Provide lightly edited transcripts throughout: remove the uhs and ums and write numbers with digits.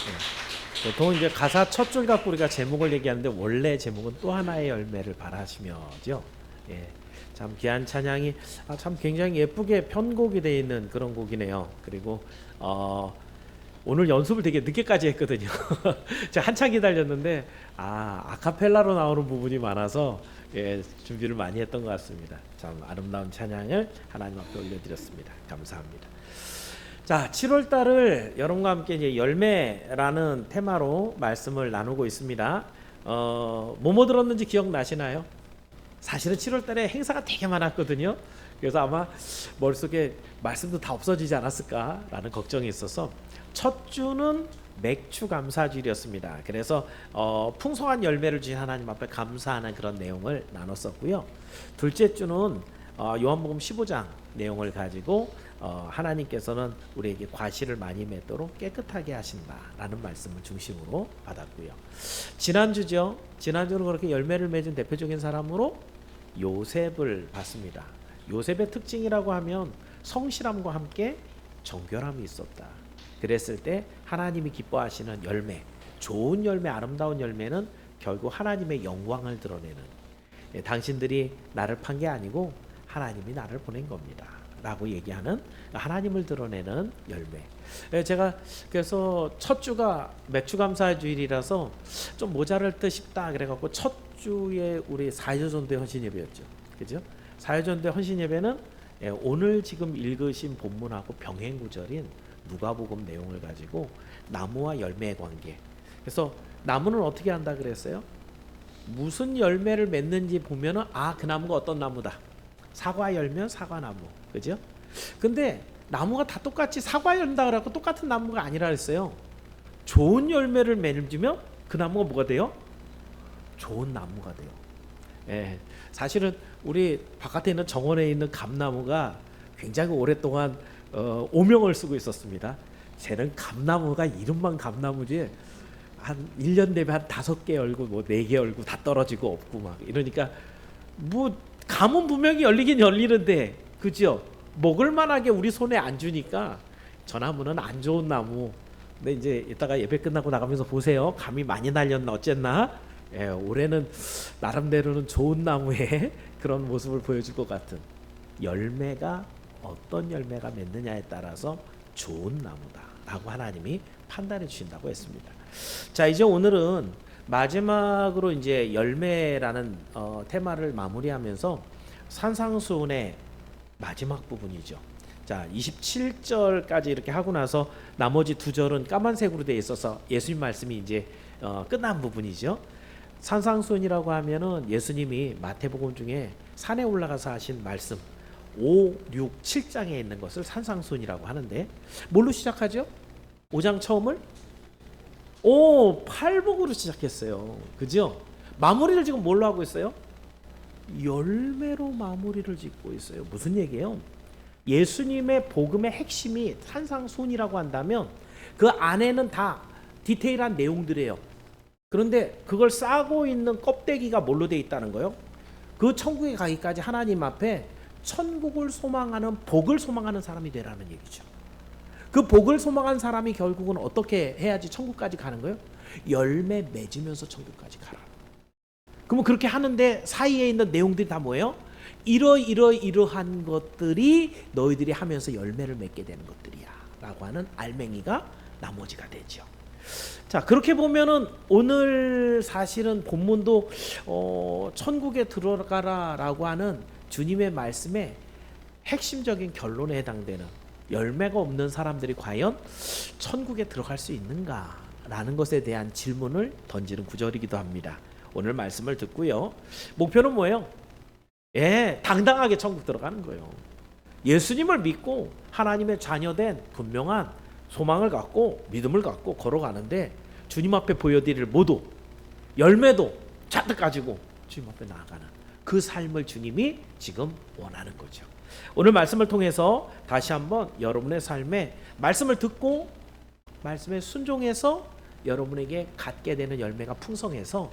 예. 보통 이제 가사 첫 줄 갖고 우리가 제목을 얘기하는데 원래 제목은 또 하나의 열매를 바라시며죠. 예. 참 귀한 찬양이 참 굉장히 예쁘게 편곡이 되어 있는 그런 곡이네요. 그리고 오늘 연습을 되게 늦게까지 했거든요. 제가 한참 기다렸는데 아카펠라로 나오는 부분이 많아서 준비를 많이 했던 것 같습니다. 참 아름다운 찬양을 하나님 앞에 올려드렸습니다. 감사합니다. 자, 7월 달을 여러분과 함께 이제 열매라는 테마로 말씀을 나누고 있습니다. 뭐뭐 들었는지 기억나시나요? 사실은 7월 달에 행사가 되게 많았거든요. 그래서 아마 머릿속에 말씀도 다 없어지지 않았을까라는 걱정이 있어서 첫 주는 맥주 감사주일이었습니다. 그래서 풍성한 열매를 주신 하나님 앞에 감사하는 그런 내용을 나눴었고요. 둘째 주는 요한복음 15장 내용을 가지고 하나님께서는 우리에게 과실을 많이 맺도록 깨끗하게 하신다라는 말씀을 중심으로 받았고요. 지난주죠. 지난주는 그렇게 열매를 맺은 대표적인 사람으로 요셉을 봤습니다. 요셉의 특징이라고 하면 성실함과 함께 정결함이 있었다. 그랬을 때 하나님이 기뻐하시는 열매, 좋은 열매, 아름다운 열매는 결국 하나님의 영광을 드러내는, 당신들이 나를 판 게 아니고 하나님이 나를 보낸 겁니다 라고 얘기하는 하나님을 드러내는 열매. 제가 그래서 첫 주가 맥주 감사 주일이라서 좀 모자랄 듯 싶다 그래갖고 첫 주에 우리 사회전도회 헌신 예배였죠. 그죠? 사회전도회 헌신 예배는 오늘 지금 읽으신 본문하고 병행 구절인 누가복음 내용을 가지고 나무와 열매의 관계. 그래서 나무는 어떻게 한다 그랬어요? 무슨 열매를 맺는지 보면은 그 나무가 어떤 나무다. 사과 열면 사과나무. 그죠? 근데 나무가 다 똑같이 사과 열다 그래갖고 똑같은 나무가 아니라 그랬어요. 좋은 열매를 맺으면 그 나무가 뭐가 돼요? 좋은 나무가 돼요. 사실은 우리 바깥에 있는 정원에 있는 감나무가 굉장히 오랫동안 오명을 쓰고 있었습니다. 쟤는 감나무가 이름만 감나무지 한 1년 되면 한 5개 열고 뭐 4개 열고 다 떨어지고 없고 막 이러니까 뭐 감은 분명히 열리긴 열리는데 그죠? 먹을 만하게 우리 손에 안 주니까 저 나무는 안 좋은 나무. 근데 이제 이따가 예배 끝나고 나가면서 보세요. 감이 많이 날렸나 어쨌나? 올해는 나름대로는 좋은 나무의 그런 모습을 보여줄 것 같은, 열매가 어떤 열매가 맺느냐에 따라서 좋은 나무다라고 하나님이 판단해 주신다고 했습니다. 자, 이제 오늘은 마지막으로 이제 열매라는 테마를 마무리하면서 산상수훈의 마지막 부분이죠. 자, 27절까지 이렇게 하고 나서 나머지 2절은 까만색으로 되어 있어서 예수님 말씀이 이제 끝난 부분이죠. 산상수훈이라고 하면은 예수님이 마태복음 중에 산에 올라가서 하신 말씀 5, 6, 7장에 있는 것을 산상수훈이라고 하는데 뭘로 시작하죠? 5장 처음을 8복으로 시작했어요. 그죠? 마무리를 지금 뭘로 하고 있어요? 열매로 마무리를 짓고 있어요. 무슨 얘기예요? 예수님의 복음의 핵심이 산상수훈이라고 한다면 그 안에는 다 디테일한 내용들이에요. 그런데 그걸 싸고 있는 껍데기가 뭘로 돼 있다는 거예요? 그 천국에 가기까지 하나님 앞에 천국을 소망하는, 복을 소망하는 사람이 되라는 얘기죠. 그 복을 소망한 사람이 결국은 어떻게 해야지 천국까지 가는 거예요? 열매 맺으면서 천국까지 가라. 그러면 그렇게 하는데 사이에 있는 내용들이 다 뭐예요? 이러한 것들이 너희들이 하면서 열매를 맺게 되는 것들이야 라고 하는 알맹이가 나머지가 되죠. 자, 그렇게 보면은 오늘 사실은 본문도 천국에 들어가라 라고 하는 주님의 말씀에 핵심적인 결론에 해당되는, 열매가 없는 사람들이 과연 천국에 들어갈 수 있는가 라는 것에 대한 질문을 던지는 구절이기도 합니다. 오늘 말씀을 듣고요, 목표는 뭐예요? 당당하게 천국 들어가는 거예요. 예수님을 믿고 하나님의 자녀된 분명한 소망을 갖고 믿음을 갖고 걸어가는데 주님 앞에 보여드릴 모두 열매도 잔뜩 가지고 주님 앞에 나아가는 그 삶을 주님이 지금 원하는 거죠. 오늘 말씀을 통해서 다시 한번 여러분의 삶에 말씀을 듣고 말씀에 순종해서 여러분에게 갖게 되는 열매가 풍성해서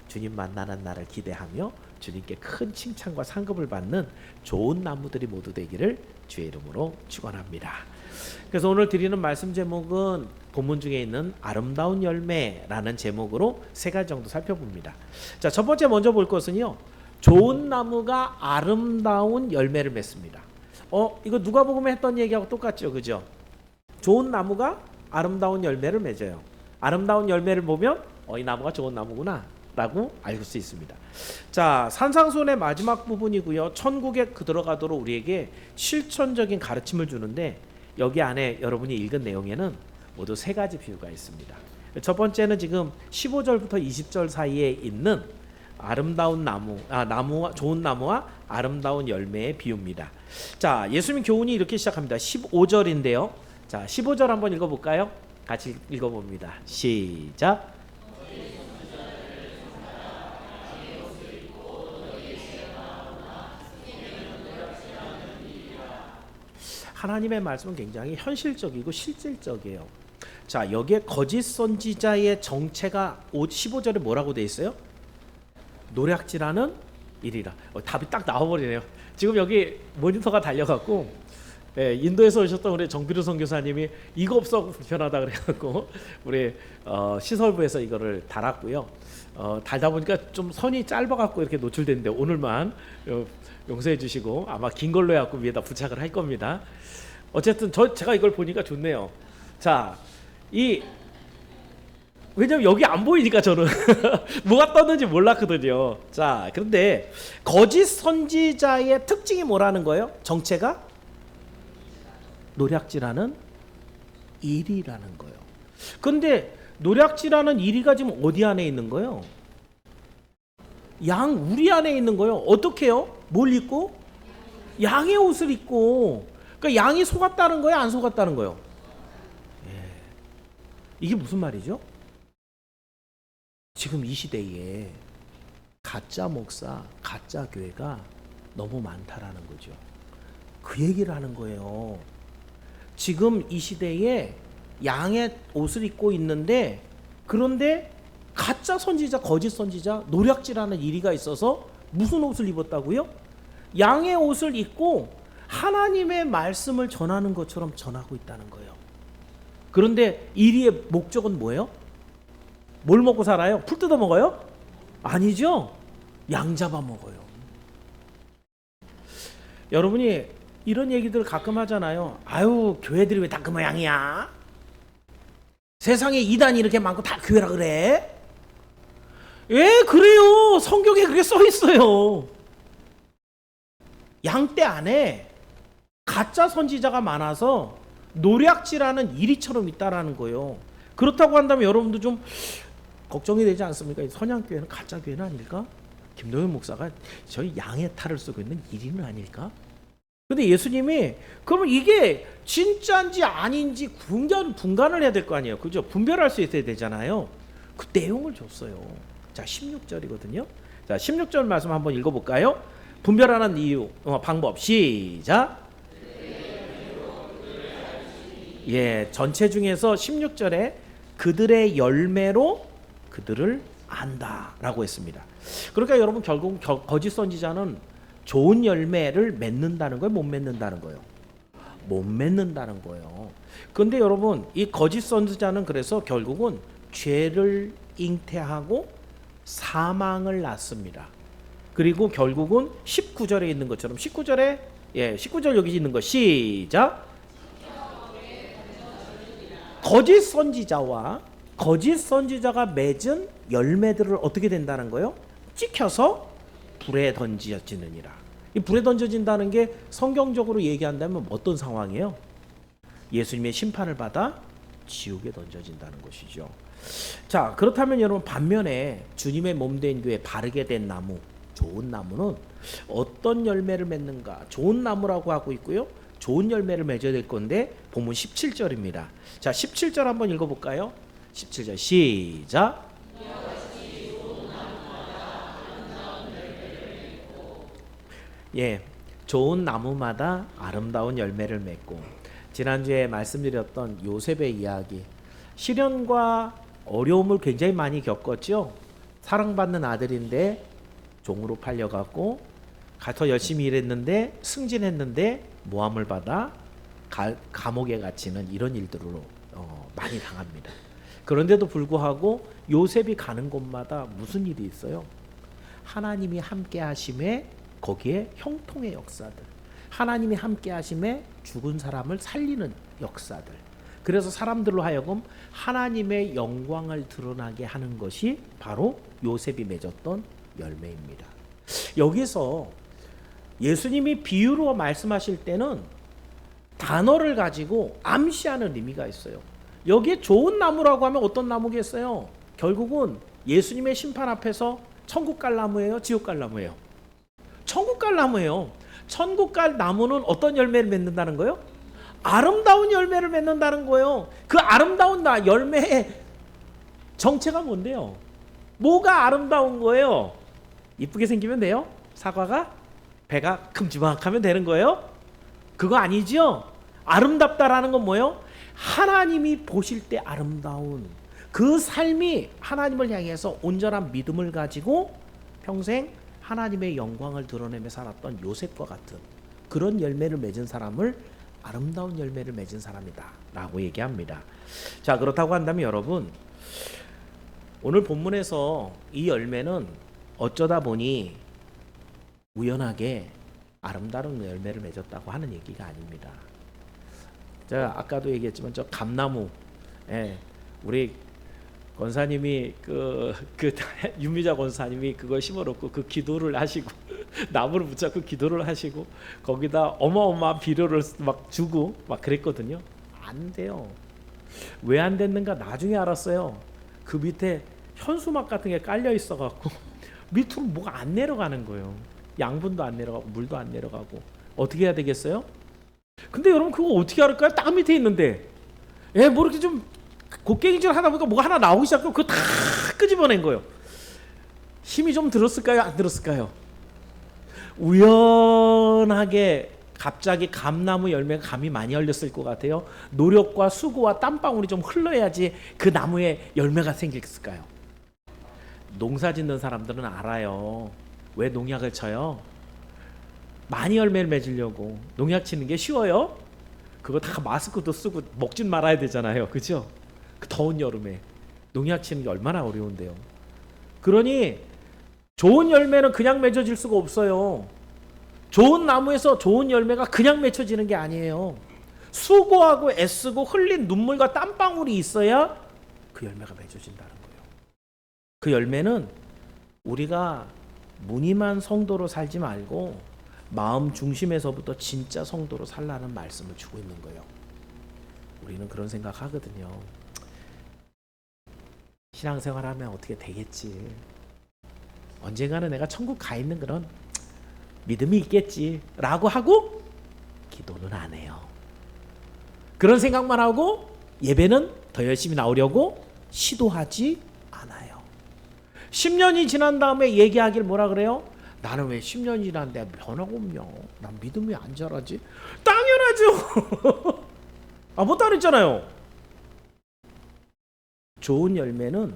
주님 만나는 날을 기대하며 주님께 큰 칭찬과 상급을 받는 좋은 나무들이 모두 되기를 주의 이름으로 축원합니다. 그래서 오늘 드리는 말씀 제목은 본문 중에 있는 아름다운 열매라는 제목으로 세 가지 정도 살펴봅니다. 자, 첫 번째 먼저 볼 것은요. 좋은 나무가 아름다운 열매를 맺습니다. 이거 누가복음에 했던 얘기하고 똑같죠, 그죠? 좋은 나무가 아름다운 열매를 맺어요. 아름다운 열매를 보면 이 나무가 좋은 나무구나 라고 알 수 있습니다. 자, 산상수훈의 마지막 부분이고요. 천국에 들어가도록 우리에게 실천적인 가르침을 주는데 여기 안에 여러분이 읽은 내용에는 모두 세 가지 비유가 있습니다. 첫 번째는 지금 15절부터 20절 사이에 있는 아름다운 나무와 좋은 나무와 아름다운 열매의 비유입니다. 자, 예수님 교훈이 이렇게 시작합니다. 15절인데요. 자, 15절 한번 읽어볼까요? 같이 읽어봅니다. 시작. 하나님의 말씀은 굉장히 현실적이고 실질적이에요. 자, 여기에 거짓 선지자의 정체가 15절에 뭐라고 돼 있어요? 노략질하는 일이라. 답이 딱 나와버리네요. 지금 여기 모니터가 달려갖고 인도에서 오셨던 우리 정비루 선교사님이 이거 없어 불편하다 그래갖고 우리 시설부에서 이거를 달았고요. 달다 보니까 좀 선이 짧아갖고 이렇게 노출됐는데 오늘만 용서해 주시고 아마 긴 걸로 해갖고 위에다 부착을 할 겁니다. 어쨌든 제가 이걸 보니까 좋네요. 자, 왜냐면 여기 안 보이니까 저는 뭐가 떴는지 몰랐거든요. 자, 그런데 거짓 선지자의 특징이 뭐라는 거예요? 정체가 노략질하는 일이라는 거예요. 그런데 노략질하는 일이가 지금 어디 안에 있는 거예요? 양 우리 안에 있는 거예요. 어떻게 해요? 뭘 입고? 양의 옷을 입고. 그러니까 양이 속았다는 거예요? 안 속았다는 거예요? 이게 무슨 말이죠? 지금 이 시대에 가짜 목사, 가짜 교회가 너무 많다라는 거죠. 그 얘기를 하는 거예요. 지금 이 시대에 양의 옷을 입고 있는데 그런데 가짜 선지자, 거짓 선지자, 노략질하는 이리가 있어서 무슨 옷을 입었다고요? 양의 옷을 입고 하나님의 말씀을 전하는 것처럼 전하고 있다는 거예요. 그런데 이리의 목적은 뭐예요? 뭘 먹고 살아요? 풀 뜯어 먹어요? 아니죠. 양 잡아 먹어요. 여러분이 이런 얘기들 가끔 하잖아요. 아유, 교회들이 왜 다 그 모양이야? 세상에 이단이 이렇게 많고 다 교회라 그래? 왜 그래요? 성경에 그렇게 써 있어요. 양떼 안에 가짜 선지자가 많아서 노략질하는 이리처럼 있다라는 거예요. 그렇다고 한다면 여러분도 좀 걱정이 되지 않습니까? 선양교회는 가짜 교회는 아닐까? 김동현 목사가 저희 양의 탈을 쓰고 있는 일인은 아닐까? 근데 예수님이 그러면 이게 진짜인지 아닌지 분간을 해야 될 거 아니에요. 그죠? 분별할 수 있어야 되잖아요. 그 내용을 줬어요. 자, 16절이거든요. 자, 16절 말씀 한번 읽어볼까요? 분별하는 이유, 방법, 시작. 예, 전체 중에서 16절에 그들의 열매로 그들을 안다라고 했습니다. 그러니까 여러분 결국 거짓 선지자는 좋은 열매를 맺는다는 거예요? 못 맺는다는 거예요? 못 맺는다는 거예요. 그런데 여러분 이 거짓 선지자는 그래서 결국은 죄를 잉태하고 사망을 낳습니다. 그리고 결국은 19절에 있는 것처럼 19절 여기 있는 거 시작. 거짓 선지자가 맺은 열매들을 어떻게 된다는 거예요? 찍혀서 불에 던져지느니라. 이 불에 던져진다는 게 성경적으로 얘기한다면 어떤 상황이에요? 예수님의 심판을 받아 지옥에 던져진다는 것이죠. 자, 그렇다면 여러분 반면에 주님의 몸된 교회 바르게 된 나무, 좋은 나무는 어떤 열매를 맺는가? 좋은 나무라고 하고 있고요. 좋은 열매를 맺어야 될 건데 본문 17절입니다. 자, 17절 한번 읽어볼까요? 17절 시작. 예, 좋은 나무마다 아름다운 열매를 맺고. 지난주에 말씀드렸던 요셉의 이야기, 시련과 어려움을 굉장히 많이 겪었죠. 사랑받는 아들인데 종으로 팔려갖고 더 열심히 일했는데 승진했는데 모함을 받아 감옥에 갇히는 이런 일들로 많이 당합니다. 그런데도 불구하고 요셉이 가는 곳마다 무슨 일이 있어요? 하나님이 함께 하심에 거기에 형통의 역사들, 하나님이 함께 하심에 죽은 사람을 살리는 역사들, 그래서 사람들로 하여금 하나님의 영광을 드러나게 하는 것이 바로 요셉이 맺었던 열매입니다. 여기서 예수님이 비유로 말씀하실 때는 단어를 가지고 암시하는 의미가 있어요. 여기에 좋은 나무라고 하면 어떤 나무겠어요? 결국은 예수님의 심판 앞에서 천국 갈 나무예요? 지옥 갈 나무예요? 천국 갈 나무예요. 천국 갈 나무는 어떤 열매를 맺는다는 거예요? 아름다운 열매를 맺는다는 거예요. 그 아름다운 열매의 정체가 뭔데요? 뭐가 아름다운 거예요? 이쁘게 생기면 돼요? 사과가 배가 큼지막하면 되는 거예요? 그거 아니죠? 아름답다라는 건 뭐예요? 하나님이 보실 때 아름다운 그 삶이 하나님을 향해서 온전한 믿음을 가지고 평생 하나님의 영광을 드러내며 살았던 요셉과 같은 그런 열매를 맺은 사람을 아름다운 열매를 맺은 사람이다 라고 얘기합니다. 자, 그렇다고 한다면 여러분, 오늘 본문에서 이 열매는 어쩌다 보니 우연하게 아름다운 열매를 맺었다고 하는 얘기가 아닙니다. 제가 아까도 얘기했지만 저 감나무, 우리 권사님이 그 윤미자 권사님이 그걸 심어놓고 그 기도를 하시고 나무를 붙잡고 기도를 하시고 거기다 어마어마한 비료를 막 주고 막 그랬거든요. 안 돼요. 왜 안 됐는가 나중에 알았어요. 그 밑에 현수막 같은 게 깔려 있어갖고 밑으로 뭐가 안 내려가는 거예요. 양분도 안 내려가고 물도 안 내려가고 어떻게 해야 되겠어요? 근데 여러분 그거 어떻게 할까요? 딱 밑에 있는데 뭐 이렇게 좀 곡괭이질 하다 보니까 뭐가 하나 나오기 시작하고 그거 다 끄집어낸 거예요. 힘이 좀 들었을까요? 안 들었을까요? 우연하게 갑자기 감나무 열매가 감이 많이 열렸을 것 같아요. 노력과 수고와 땀방울이 좀 흘러야지 그 나무에 열매가 생겼을까요? 농사 짓는 사람들은 알아요. 왜 농약을 쳐요? 많이 열매를 맺으려고. 농약 치는 게 쉬워요? 그거 다 마스크도 쓰고 먹진 말아야 되잖아요. 그죠? 그 더운 여름에 농약 치는 게 얼마나 어려운데요. 그러니 좋은 열매는 그냥 맺어질 수가 없어요. 좋은 나무에서 좋은 열매가 그냥 맺혀지는 게 아니에요. 수고하고 애쓰고 흘린 눈물과 땀방울이 있어야 그 열매가 맺어진다는 거예요. 그 열매는 우리가 무늬만 성도로 살지 말고 마음 중심에서부터 진짜 성도로 살라는 말씀을 주고 있는 거예요. 우리는 그런 생각 하거든요. 신앙생활하면 어떻게 되겠지. 언젠가는 내가 천국 가 있는 그런 믿음이 있겠지 라고 하고 기도는 안 해요. 그런 생각만 하고 예배는 더 열심히 나오려고 시도하지 않아요. 10년이 지난 다음에 얘기하길 뭐라 그래요? 나는 왜 10년이 지났는데 변화가 없냐? 난 믿음이 안 자라지? 당연하죠. 못 따르잖아요. 좋은 열매는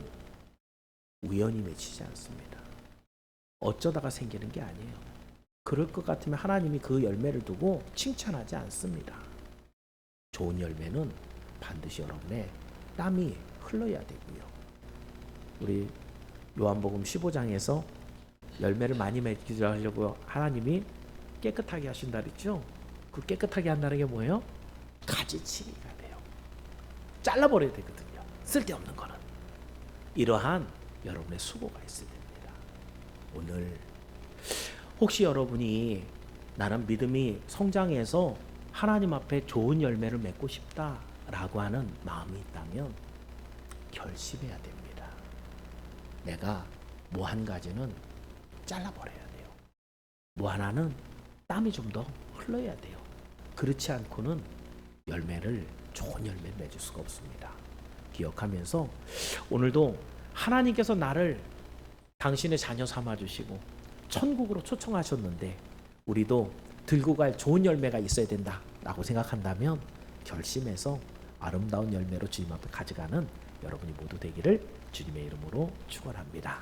우연히 맺히지 않습니다. 어쩌다가 생기는 게 아니에요. 그럴 것 같으면 하나님이 그 열매를 두고 칭찬하지 않습니다. 좋은 열매는 반드시 여러분의 땀이 흘러야 되고요. 우리 요한복음 15장에서 열매를 많이 맺게 하려고 하나님이 깨끗하게 하신다 그랬죠? 그 깨끗하게 한다는 게 뭐예요? 가지치기가 돼요. 잘라버려야 되거든요. 쓸데없는 거는. 이러한 여러분의 수고가 있어야 됩니다. 오늘 혹시 여러분이 나는 믿음이 성장해서 하나님 앞에 좋은 열매를 맺고 싶다라고 하는 마음이 있다면 결심해야 됩니다. 내가 뭐 한 가지는 잘라버려야 돼요. 뭐 하나는 땀이 좀 더 흘러야 돼요. 그렇지 않고는 좋은 열매를 맺을 수가 없습니다. 기억하면서 오늘도 하나님께서 나를 당신의 자녀 삼아주시고 천국으로 초청하셨는데 우리도 들고 갈 좋은 열매가 있어야 된다라고 생각한다면 결심해서 아름다운 열매로 주님 앞에 가져가는 여러분이 모두 되기를 주님의 이름으로 축원합니다.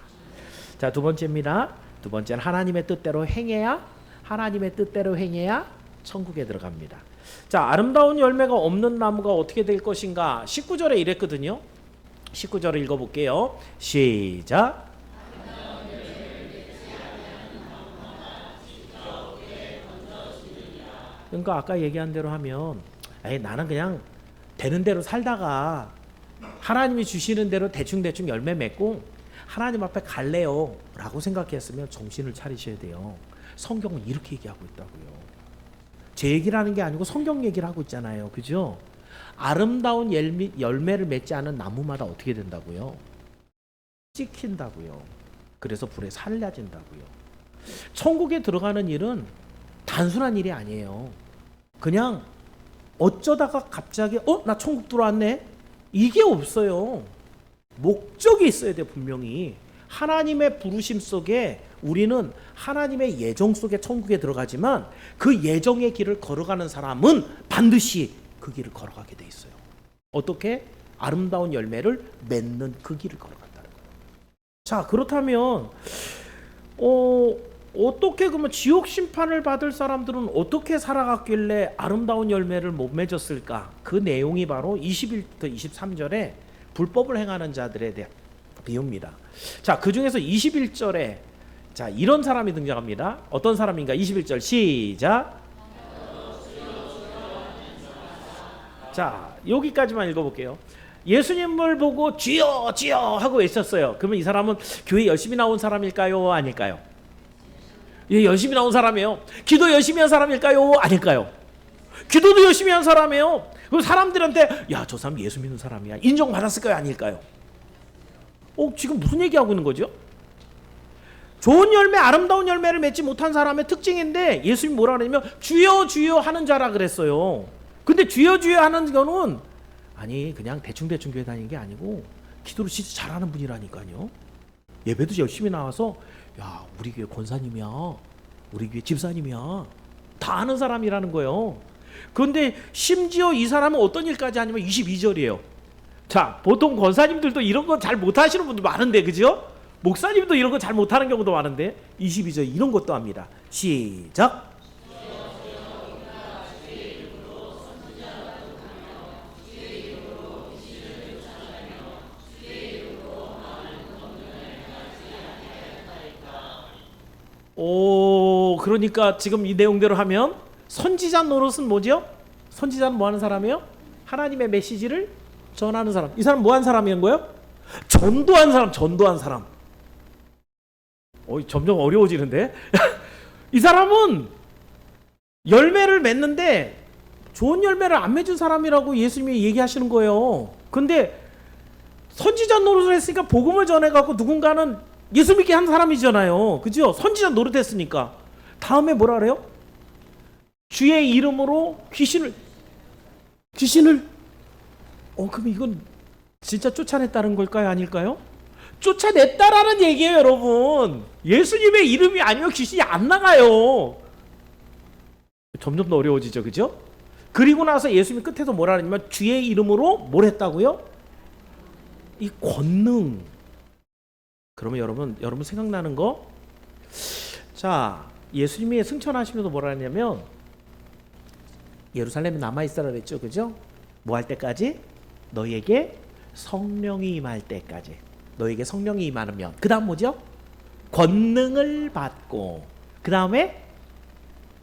자, 두 번째입니다. 두 번째는 하나님의 뜻대로 행해야 천국에 들어갑니다. 자, 아름다운 열매가 없는 나무가 어떻게 될 것인가? 19절에 이랬거든요. 19절을 읽어볼게요. 시작. 그러니까 아까 얘기한 대로 하면 나는 그냥 되는 대로 살다가 하나님이 주시는 대로 대충대충 열매 맺고 하나님 앞에 갈래요 라고 생각했으면 정신을 차리셔야 돼요. 성경은 이렇게 얘기하고 있다고요. 제 얘기를 하는 게 아니고 성경 얘기를 하고 있잖아요. 그죠? 아름다운 열매를 맺지 않은 나무마다 어떻게 된다고요? 찍힌다고요. 그래서 불에 살려진다고요. 천국에 들어가는 일은 단순한 일이 아니에요. 그냥 어쩌다가 갑자기 나 천국 들어왔네? 이게 없어요. 목적이 있어야 돼. 분명히 하나님의 부르심 속에 우리는 하나님의 예정 속에 천국에 들어가지만 그 예정의 길을 걸어가는 사람은 반드시 그 길을 걸어가게 돼 있어요. 어떻게? 아름다운 열매를 맺는 그 길을 걸어간다는 거예요. 자, 그렇다면 어떻게 그러면 지옥 심판을 받을 사람들은 어떻게 살아갔길래 아름다운 열매를 못 맺었을까? 그 내용이 바로 21부터 23절에 불법을 행하는 자들에 대한 비유입니다. 자, 그 중에서 21절에 자, 이런 사람이 등장합니다. 어떤 사람인가? 21절 시작. 자, 여기까지만 읽어볼게요. 예수님을 보고 주여 주여 하고 외쳤어요. 그러면 이 사람은 교회 열심히 나온 사람일까요? 아닐까요? 예, 열심히 나온 사람이에요. 기도 열심히 한 사람일까요? 아닐까요? 기도도 열심히 한 사람이에요. 그 사람들한테 야, 저 사람 예수 믿는 사람이야 인정받았을까요? 아닐까요? 지금 무슨 얘기하고 있는 거죠? 좋은 열매, 아름다운 열매를 맺지 못한 사람의 특징인데 예수님이 뭐라 그러냐면 주여 주여 하는 자라 그랬어요. 근데 주여 주여 하는 거는 아니 그냥 대충대충 교회 다니는 게 아니고 기도를 진짜 잘하는 분이라니까요. 예배도 열심히 나와서 야, 우리 교회 권사님이야, 우리 교회 집사님이야, 다 아는 사람이라는 거예요. 그런데 심지어 이 사람은 어떤 일까지 하냐면 22절이에요. 자, 보통 권사님들도 이런 거 잘 못하시는 분들 많은데, 그죠? 목사님도 이런 거 잘 못하는 경우도 많은데 22절 이런 것도 합니다. 시작. 그러니까 지금 이 내용대로 하면 선지자 노릇은 뭐죠? 선지자는 뭐 하는 사람이에요? 하나님의 메시지를 전하는 사람. 이 사람 뭐 하는 사람인 거예요? 전도한 사람, 전도한 사람. 점점 어려워지는데? 이 사람은 열매를 맺는데 좋은 열매를 안 맺은 사람이라고 예수님이 얘기하시는 거예요. 근데 선지자 노릇을 했으니까 복음을 전해갖고 누군가는 예수 믿게 한 사람이잖아요. 그죠? 선지자 노릇했으니까. 다음에 뭐라 그래요? 주의 이름으로 귀신을 그럼 이건 진짜 쫓아냈다는 걸까요? 아닐까요? 쫓아냈다라는 얘기예요, 여러분. 예수님의 이름이 아니면 귀신이 안 나가요. 점점 더 어려워지죠, 그죠? 그리고 나서 예수님이 끝에서 뭐라 하냐면 주의 이름으로 뭘 했다고요? 이 권능. 그러면 여러분 생각나는 거? 자, 예수님이 승천하시면서 뭐라 하냐면 예루살렘에 남아있으라 그랬죠, 그죠? 뭐 할 때까지? 너희에게 성령이 임할 때까지. 너에게 성령이 임하면 그 다음 뭐죠? 권능을 받고 그 다음에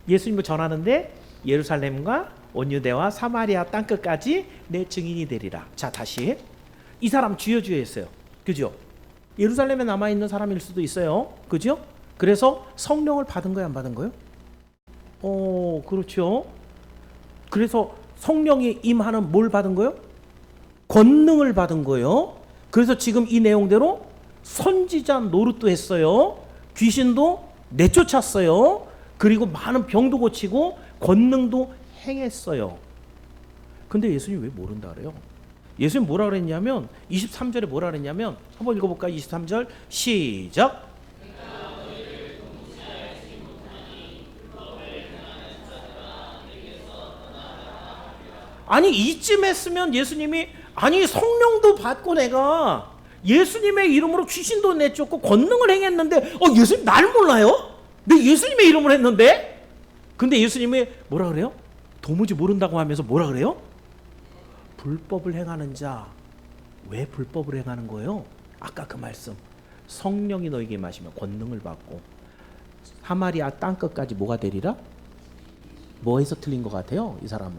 예수님을 전하는데 예루살렘과 온 유대와 사마리아 땅끝까지 내 증인이 되리라. 자, 다시 이 사람 주여 주여 했어요. 그죠? 예루살렘에 남아있는 사람일 수도 있어요. 그죠? 그래서 성령을 받은 거예요, 안 받은 거예요? 그렇죠. 그래서 성령이 임하는 뭘 받은 거예요? 권능을 받은 거예요. 그래서 지금 이 내용대로 선지자 노릇도 했어요. 귀신도 내쫓았어요. 그리고 많은 병도 고치고 권능도 행했어요. 근데 예수님 왜 모른다 그래요? 예수님 뭐라 그랬냐면 23절에 뭐라 그랬냐면 한번 읽어볼까요? 23절 시작. 아니 이쯤 했으면 예수님이 아니 성령도 받고 내가 예수님의 이름으로 귀신도 내쫓고 권능을 행했는데 예수님 날 몰라요? 내 예수님의 이름을 했는데? 근데 예수님이 뭐라 그래요? 도무지 모른다고 하면서 뭐라 그래요? 불법을 행하는 자. 왜 불법을 행하는 거예요? 아까 그 말씀. 성령이 너에게 임하시면 권능을 받고 사마리아 땅끝까지 뭐가 되리라? 뭐에서 틀린 것 같아요? 이 사람은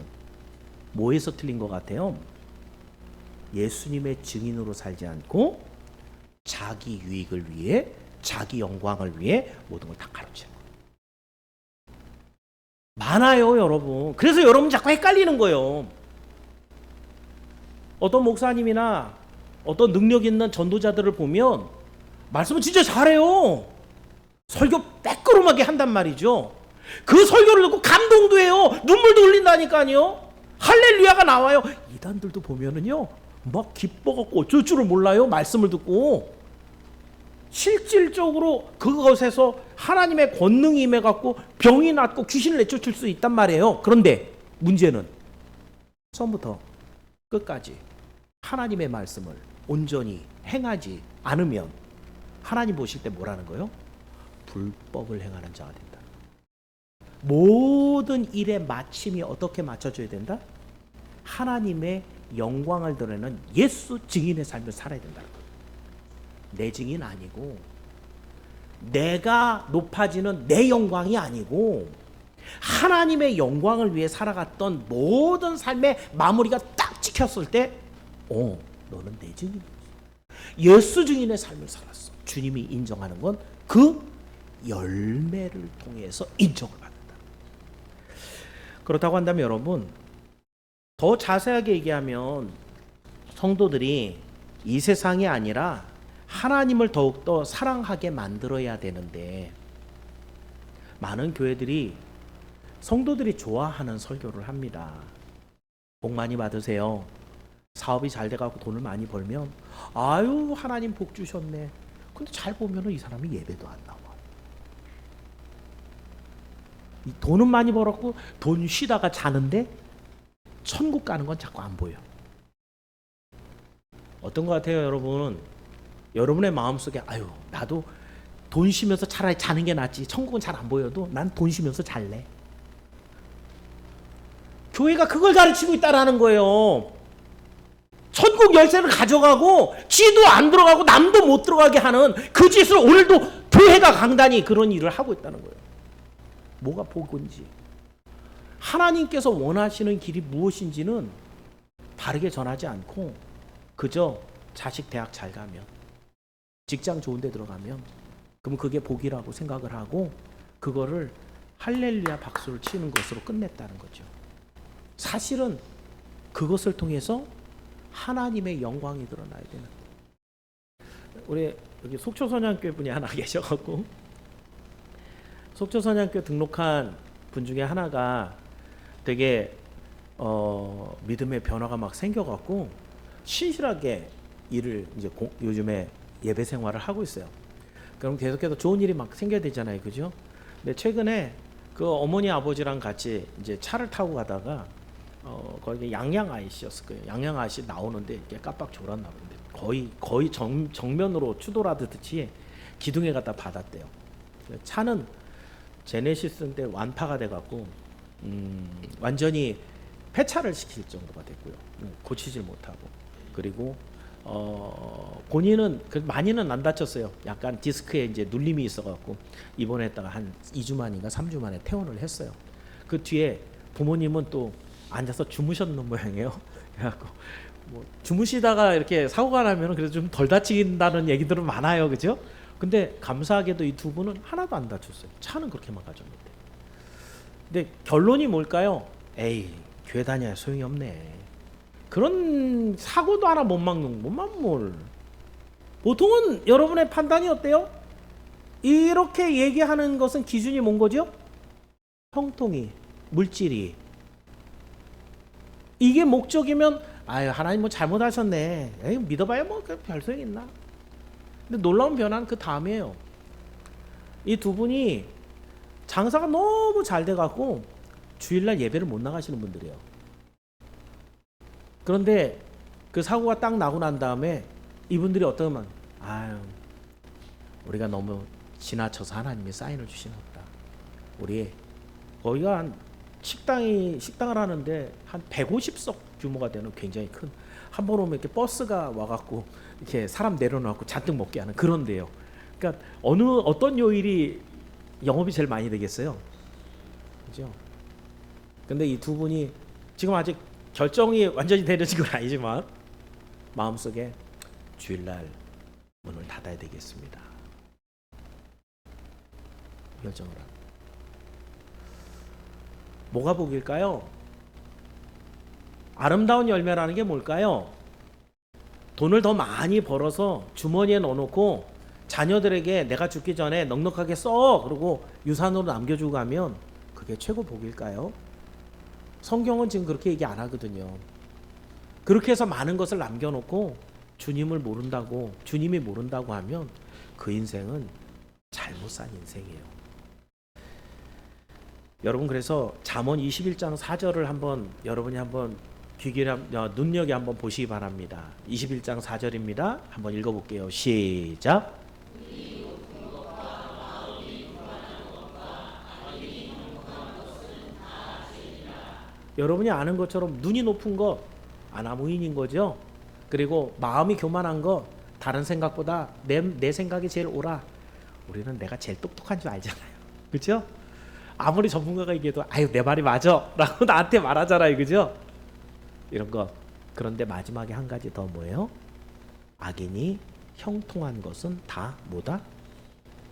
뭐에서 틀린 것 같아요? 예수님의 증인으로 살지 않고 자기 유익을 위해, 자기 영광을 위해 모든 걸 다 가로채는 거예요. 많아요, 여러분. 그래서 여러분 자꾸 헷갈리는 거예요. 어떤 목사님이나 어떤 능력 있는 전도자들을 보면 말씀을 진짜 잘해요. 설교 빼끄름하게 한단 말이죠. 그 설교를 듣고 감동도 해요. 눈물도 흘린다니까요. 할렐루야가 나와요. 이단들도 보면은요, 막 기뻐갖고 어쩔 줄을 몰라요. 말씀을 듣고. 실질적으로 그것에서 하나님의 권능이 임해갖고 병이 낫고 귀신을 내쫓을 수 있단 말이에요. 그런데 문제는 처음부터 끝까지 하나님의 말씀을 온전히 행하지 않으면 하나님 보실 때 뭐라는 거예요? 불법을 행하는 자가 된다. 모든 일의 마침이 어떻게 맞춰져야 된다? 하나님의 영광을 드러내는 예수 증인의 삶을 살아야 된다는 거예요. 내 증인 아니고 내가 높아지는 내 영광이 아니고 하나님의 영광을 위해 살아갔던 모든 삶의 마무리가 딱 찍혔을 때 너는 내 증인이지. 예수 증인의 삶을 살았어. 주님이 인정하는 건 그 열매를 통해서 인정을 받는다. 그렇다고 한다면 여러분, 더 자세하게 얘기하면 성도들이 이 세상이 아니라 하나님을 더욱더 사랑하게 만들어야 되는데, 많은 교회들이 성도들이 좋아하는 설교를 합니다. 복 많이 받으세요. 사업이 잘 돼가고 돈을 많이 벌면 아유 하나님 복 주셨네. 근데 잘 보면 이 사람이 예배도 안 나와. 돈은 많이 벌었고 돈 쉬다가 자는데 천국 가는 건 자꾸 안 보여. 어떤 것 같아요, 여러분? 여러분의 마음속에 아유 나도 돈 쉬면서 차라리 자는 게 낫지. 천국은 잘 안 보여도 난 돈 쉬면서 잘래. 교회가 그걸 가르치고 있다라는 거예요. 천국 열쇠를 가져가고 쥐도 안 들어가고 남도 못 들어가게 하는 그 짓을 오늘도 교회가 강단히 그런 일을 하고 있다는 거예요. 뭐가 복인지, 하나님께서 원하시는 길이 무엇인지는 바르게 전하지 않고 그저 자식 대학 잘 가면, 직장 좋은 데 들어가면 그럼 그게 복이라고 생각을 하고 그거를 할렐루야 박수를 치는 것으로 끝냈다는 거죠. 사실은 그것을 통해서 하나님의 영광이 드러나야 되는. 우리 여기 속초선양교회 분이 하나 계셔갖고 속초선양교회 등록한 분 중에 하나가 되게 믿음의 변화가 막 생겨갖고 신실하게 일을 이제 요즘에 예배 생활을 하고 있어요. 그럼 계속해서 좋은 일이 막 생겨야 되잖아요, 그죠? 근데 최근에 그 어머니 아버지랑 같이 이제 차를 타고 가다가 거기 양양 아이씨였을 거예요. 양양 아이씨 나오는데 이게 깜빡 졸았나 본데 거의 정면으로 추돌하듯이 기둥에 갖다 받았대요. 차는 제네시스인데 완파가 돼갖고 완전히 폐차를 시킬 정도가 됐고요. 고치질 못하고. 그리고 본인은 많이는 안 다쳤어요. 약간 디스크에 이제 눌림이 있어갖고 입원했다가 한 2주 만인가 3주 만에 퇴원을 했어요. 그 뒤에 부모님은 또 앉아서 주무셨는 모양이에요. 그래갖고 뭐 주무시다가 이렇게 사고가 나면 그래도 좀 덜 다친다는 얘기들은 많아요, 그죠? 근데 감사하게도 이 두 분은 하나도 안 다쳤어요. 차는 그렇게만 가졌는데. 근데 결론이 뭘까요? 에이, 교회 다녀야 소용이 없네. 그런 사고도 하나 못 막는 뭘. 보통은 여러분의 판단이 어때요? 이렇게 얘기하는 것은 기준이 뭔 거죠? 형통이, 물질이. 이게 목적이면 아유 하나님 뭐 잘못하셨네. 에이, 믿어봐야 뭐 별 소용 있나. 근데 놀라운 변화는 그 다음이에요. 이 두 분이 장사가 너무 잘 돼갖고 주일날 예배를 못 나가시는 분들이에요. 그런데 그 사고가 딱 나고 난 다음에 이분들이 어떠면 아유 우리가 너무 지나쳐서 하나님이 사인을 주시나 보다. 우리 거기가 한 식당을 하는데 한 150석 규모가 되는 굉장히 큰, 한 번 오면 이렇게 버스가 와갖고 이렇게 사람 내려놓고 잔뜩 먹게 하는 그런 데요. 그러니까 어떤 요일이 영업이 제일 많이 되겠어요, 그죠? 근데 이 두 분이 지금 아직 결정이 완전히 내려진 건 아니지만 마음속에 주일날 문을 닫아야 되겠습니다, 결정을 합니다. 뭐가 복일까요? 아름다운 열매라는 게 뭘까요? 돈을 더 많이 벌어서 주머니에 넣어놓고 자녀들에게 내가 죽기 전에 넉넉하게 써, 그리고 유산으로 남겨주고 가면 그게 최고 복일까요? 성경은 지금 그렇게 얘기 안 하거든요. 그렇게 해서 많은 것을 남겨놓고 주님이 모른다고 하면 그 인생은 잘못 산 인생이에요. 여러분, 그래서 잠언 21장 4절을 여러분이 한번 눈여겨 한번 보시기 바랍니다. 21장 4절입니다. 한번 읽어볼게요. 시작. 여러분이 아는 것처럼 눈이 높은 것 아나무인인 거죠. 그리고 마음이 교만한 것, 다른 생각보다 내 생각이 제일 옳아. 우리는 내가 제일 똑똑한 줄 알잖아요, 그렇죠? 아무리 전문가가 얘기해도 아유 내 말이 맞아 라고 나한테 말하잖아요, 그죠? 이런 거. 그런데 마지막에 한 가지 더 뭐예요? 악인이 형통한 것은 다 뭐다?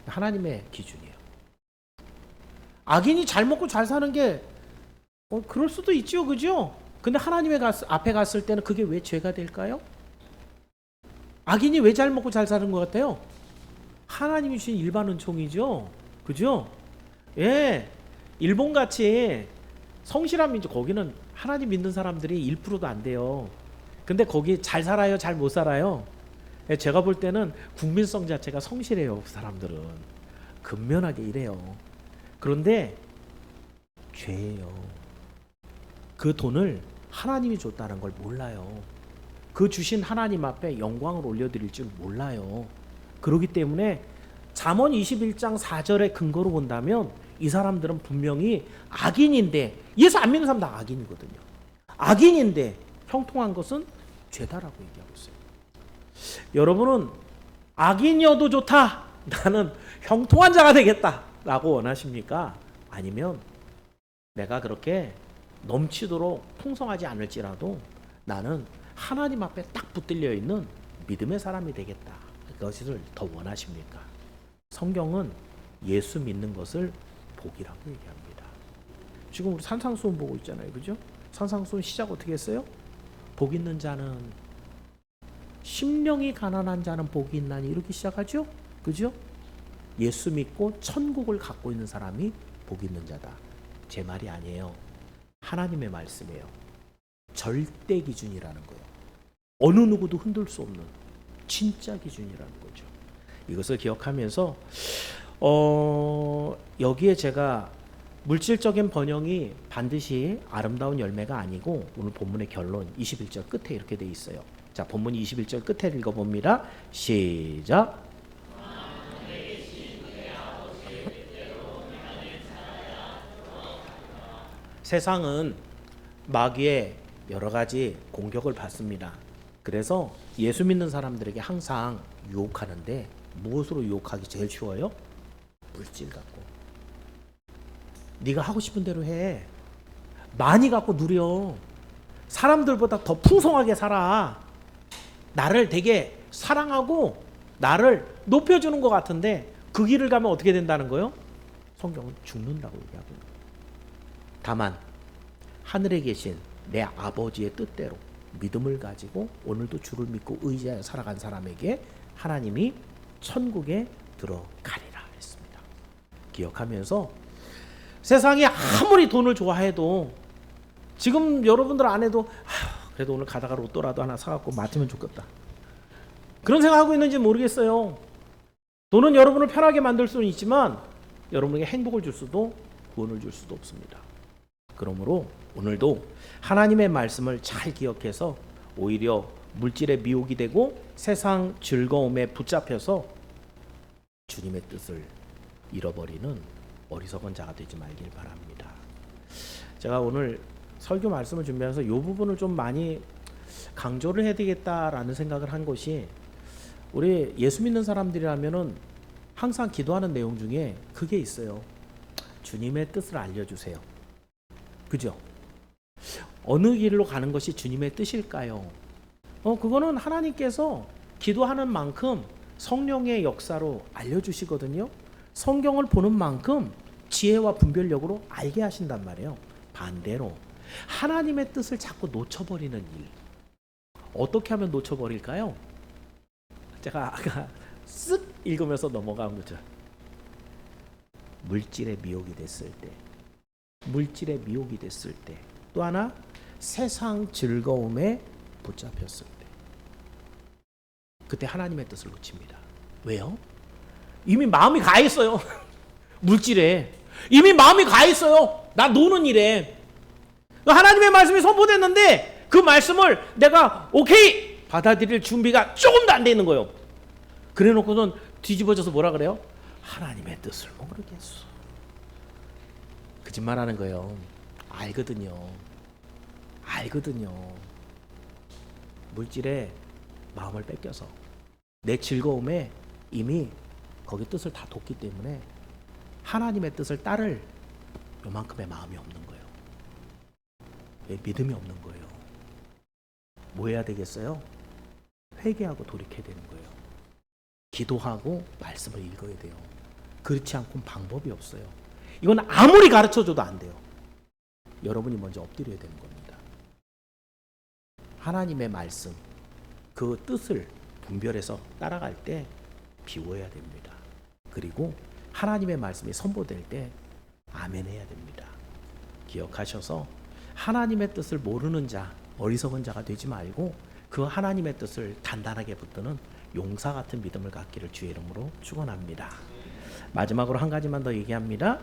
하나님의 기준이에요. 악인이 잘 먹고 잘 사는 게 그럴 수도 있죠, 그죠? 근데 하나님의 앞에 갔을 때는 그게 왜 죄가 될까요? 악인이 왜 잘 먹고 잘 사는 것 같아요? 하나님이 주신 일반 은총이죠, 그죠? 예, 일본같이 성실한 민족, 거기는 하나님 믿는 사람들이 1%도 안 돼요. 근데 거기 잘 살아요, 잘 못 살아요? 예, 제가 볼 때는 국민성 자체가 성실해요. 그 사람들은 근면하게 일해요. 그런데 죄예요. 그 돈을 하나님이 줬다는 걸 몰라요. 그 주신 하나님 앞에 영광을 올려드릴 줄 몰라요. 그렇기 때문에 잠언 21장 4절의 근거로 본다면 이 사람들은 분명히 악인인데, 예수 안 믿는 사람 다 악인이거든요. 악인인데 형통한 것은 죄다라고 얘기하고 있어요. 여러분은 악인이어도 좋다, 나는 형통한 자가 되겠다 라고 원하십니까? 아니면 내가 그렇게 넘치도록 풍성하지 않을지라도 나는 하나님 앞에 딱 붙들려 있는 믿음의 사람이 되겠다, 그것을 더 원하십니까? 성경은 예수 믿는 것을 복이라고 얘기합니다. 지금 우리 산상수훈 보고 있잖아요, 그죠? 산상수훈 시작 어떻게 했어요? 복 있는 자는, 심령이 가난한 자는 복이 있나니, 이렇게 시작하죠, 그죠? 예수 믿고 천국을 갖고 있는 사람이 복 있는 자다. 제 말이 아니에요. 하나님의 말씀이에요. 절대 기준이라는 거예요. 어느 누구도 흔들 수 없는 진짜 기준이라는 거죠. 이것을 기억하면서 여기에 제가 물질적인 번영이 반드시 아름다운 열매가 아니고, 오늘 본문의 결론 21절 끝에 이렇게 돼 있어요. 자, 본문 21절 끝에 읽어봅니다. 시작. 세상은 마귀의 여러 가지 공격을 받습니다. 그래서 예수 믿는 사람들에게 항상 유혹하는데, 무엇으로 유혹하기 제일 쉬워요? 물질 갖고. 네가 하고 싶은 대로 해. 많이 갖고 누려. 사람들보다 더 풍성하게 살아. 나를 되게 사랑하고 나를 높여주는 것 같은데 그 길을 가면 어떻게 된다는 거예요? 성경은 죽는다고 얘기하고 있는 거예요. 다만 하늘에 계신 내 아버지의 뜻대로 믿음을 가지고 오늘도 주를 믿고 의지하여 살아간 사람에게 하나님이 천국에 들어가리라 했습니다. 기억하면서 세상이 아무리 돈을 좋아해도, 지금 여러분들 안에도 그래도 오늘 가다가 로또라도 하나 사갖고 맞으면 좋겠다, 그런 생각하고 있는지 모르겠어요. 돈은 여러분을 편하게 만들 수는 있지만 여러분에게 행복을 줄 수도 구원을 줄 수도 없습니다. 그러므로 오늘도 하나님의 말씀을 잘 기억해서 오히려 물질의 미혹이 되고 세상 즐거움에 붙잡혀서 주님의 뜻을 잃어버리는 어리석은 자가 되지 말길 바랍니다. 제가 오늘 설교 말씀을 준비하면서 이 부분을 좀 많이 강조를 해야 되겠다라는 생각을 한 것이, 우리 예수 믿는 사람들이라면은 항상 기도하는 내용 중에 그게 있어요. 주님의 뜻을 알려주세요. 그죠? 어느 길로 가는 것이 주님의 뜻일까요? 그거는 하나님께서 기도하는 만큼 성령의 역사로 알려주시거든요. 성경을 보는 만큼 지혜와 분별력으로 알게 하신단 말이에요. 반대로 하나님의 뜻을 자꾸 놓쳐버리는 일, 어떻게 하면 놓쳐버릴까요? 제가 아까 쓱 읽으면서 넘어간 거죠. 물질의 미혹이 됐을 때, 물질의 미혹이 됐을 때, 또 하나 세상 즐거움에 붙잡혔을 때, 그때 하나님의 뜻을 놓칩니다. 왜요? 이미 마음이 가 있어요. 물질에 이미 마음이 가 있어요. 나 노는 일에. 하나님의 말씀이 선포됐는데 그 말씀을 내가 오케이 받아들일 준비가 조금도 안 돼 있는 거예요. 그래 놓고는 뒤집어져서 뭐라 그래요? 하나님의 뜻을 모르겠어. 거짓말하는 거예요. 알거든요. 물질에 마음을 뺏겨서 내 즐거움에 이미 거기 뜻을 다 뒀기 때문에 하나님의 뜻을 따를 요만큼의 마음이 없는 거예요. 왜? 믿음이 없는 거예요. 뭐 해야 되겠어요? 회개하고 돌이켜야 되는 거예요. 기도하고 말씀을 읽어야 돼요. 그렇지 않고는 방법이 없어요. 이건 아무리 가르쳐줘도 안 돼요. 여러분이 먼저 엎드려야 되는 겁니다. 하나님의 말씀, 그 뜻을 분별해서 따라갈 때 비워야 됩니다. 그리고 하나님의 말씀이 선포될 때 아멘 해야 됩니다. 기억하셔서 하나님의 뜻을 모르는 자, 어리석은 자가 되지 말고 그 하나님의 뜻을 단단하게 붙드는 용사 같은 믿음을 갖기를 주의 이름으로 축원합니다. 마지막으로 한 가지만 더 얘기합니다.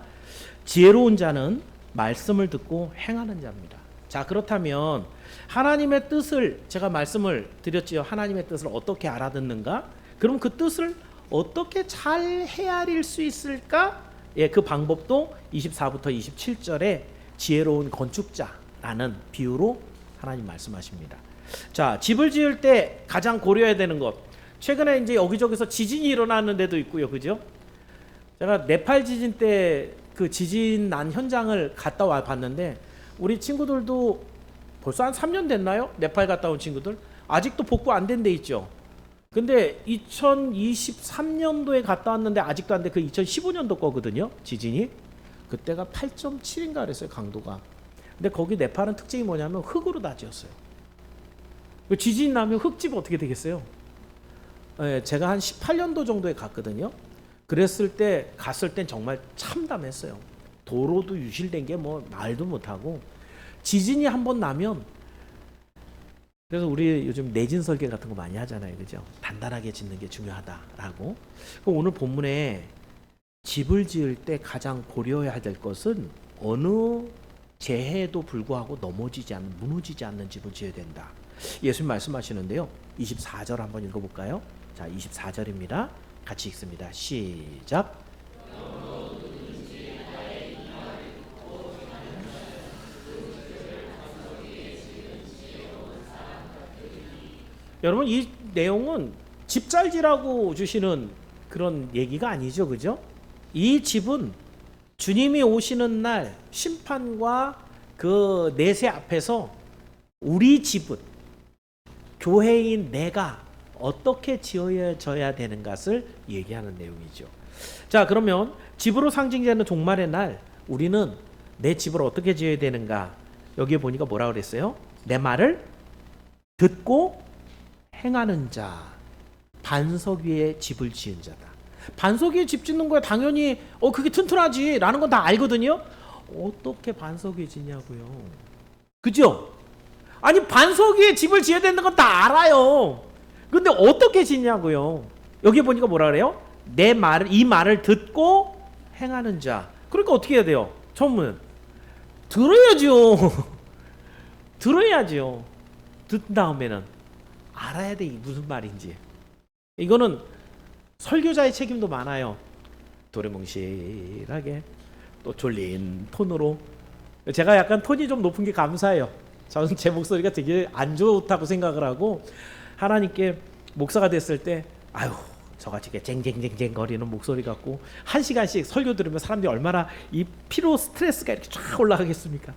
지혜로운 자는 말씀을 듣고 행하는 자입니다. 자, 그렇다면 하나님의 뜻을, 제가 말씀을 드렸지요. 하나님의 뜻을 어떻게 알아듣는가? 그럼 그 뜻을 어떻게 잘 헤아릴 수 있을까? 예, 그 방법도 24부터 27절에 지혜로운 건축자라는 비유로 하나님 말씀하십니다. 자, 집을 지을 때 가장 고려해야 되는 것. 최근에 이제 여기저기서 지진이 일어나는 데도 있고요. 그죠? 제가 네팔 지진 때 그 지진 난 현장을 갔다 와 봤는데, 우리 친구들도 벌써 한 3년 됐나요? 네팔 갔다 온 친구들 아직도 복구 안 된 데 있죠. 근데 2023년도에 갔다 왔는데 아직도 안 돼. 그 2015년도 거거든요. 지진이 그때가 8.7인가 그랬어요, 강도가. 근데 거기 네팔은 특징이 뭐냐면 흙으로 다 지었어요. 지진 나면 흙집 어떻게 되겠어요? 예, 제가 한 18년도 정도에 갔거든요. 그랬을 때 갔을 땐 정말 참담했어요. 도로도 유실된 게 뭐 말도 못하고, 지진이 한번 나면, 그래서 우리 요즘 내진 설계 같은 거 많이 하잖아요. 그죠? 단단하게 짓는 게 중요하다라고. 오늘 본문에 집을 지을 때 가장 고려해야 될 것은 어느 재해에도 불구하고 무너지지 않는 집을 지어야 된다. 예수님 말씀하시는데요. 24절 한번 읽어볼까요? 자, 24절입니다. 같이 읽습니다. 시작. 여러분, 이 내용은 집 잘 지라고 주시는 그런 얘기가 아니죠. 그죠? 이 집은 주님이 오시는 날 심판과 그 내세 앞에서 우리 집은, 교회인 내가 어떻게 지어져야 되는 것을 얘기하는 내용이죠. 자, 그러면 집으로 상징되는 종말의 날 우리는 내 집을 어떻게 지어야 되는가? 여기에 보니까 뭐라 그랬어요? 내 말을 듣고 행하는 자, 반석 위에 집을 지은 자다. 반석 위에 집 짓는 거야 당연히 그게 튼튼하지 라는 건 다 알거든요. 어떻게 반석 위에 짓냐고요. 그죠? 아니, 반석 위에 집을 지어야 되는 건 다 알아요. 근데 어떻게 짓냐고요. 여기 보니까 뭐라 그래요? 이 말을 듣고 행하는 자. 그러니까 어떻게 해야 돼요? 처음은 들어야죠. 들어야죠. 듣는 다음에는 알아야 돼. 무슨 말인지. 이거는 설교자의 책임도 많아요. 도래뭉실하게 또 졸린 톤으로 제가 약간 톤이 좀 높은 게 감사해요. 저는 제 목소리가 되게 안 좋다고 생각을 하고 하나님께 목사가 됐을 때 아유 저같이 쟁쟁쟁쟁 거리는 목소리 같고 1시간씩 설교 들으면 사람들이 얼마나 이 피로 스트레스가 이렇게 쫙 올라가겠습니까?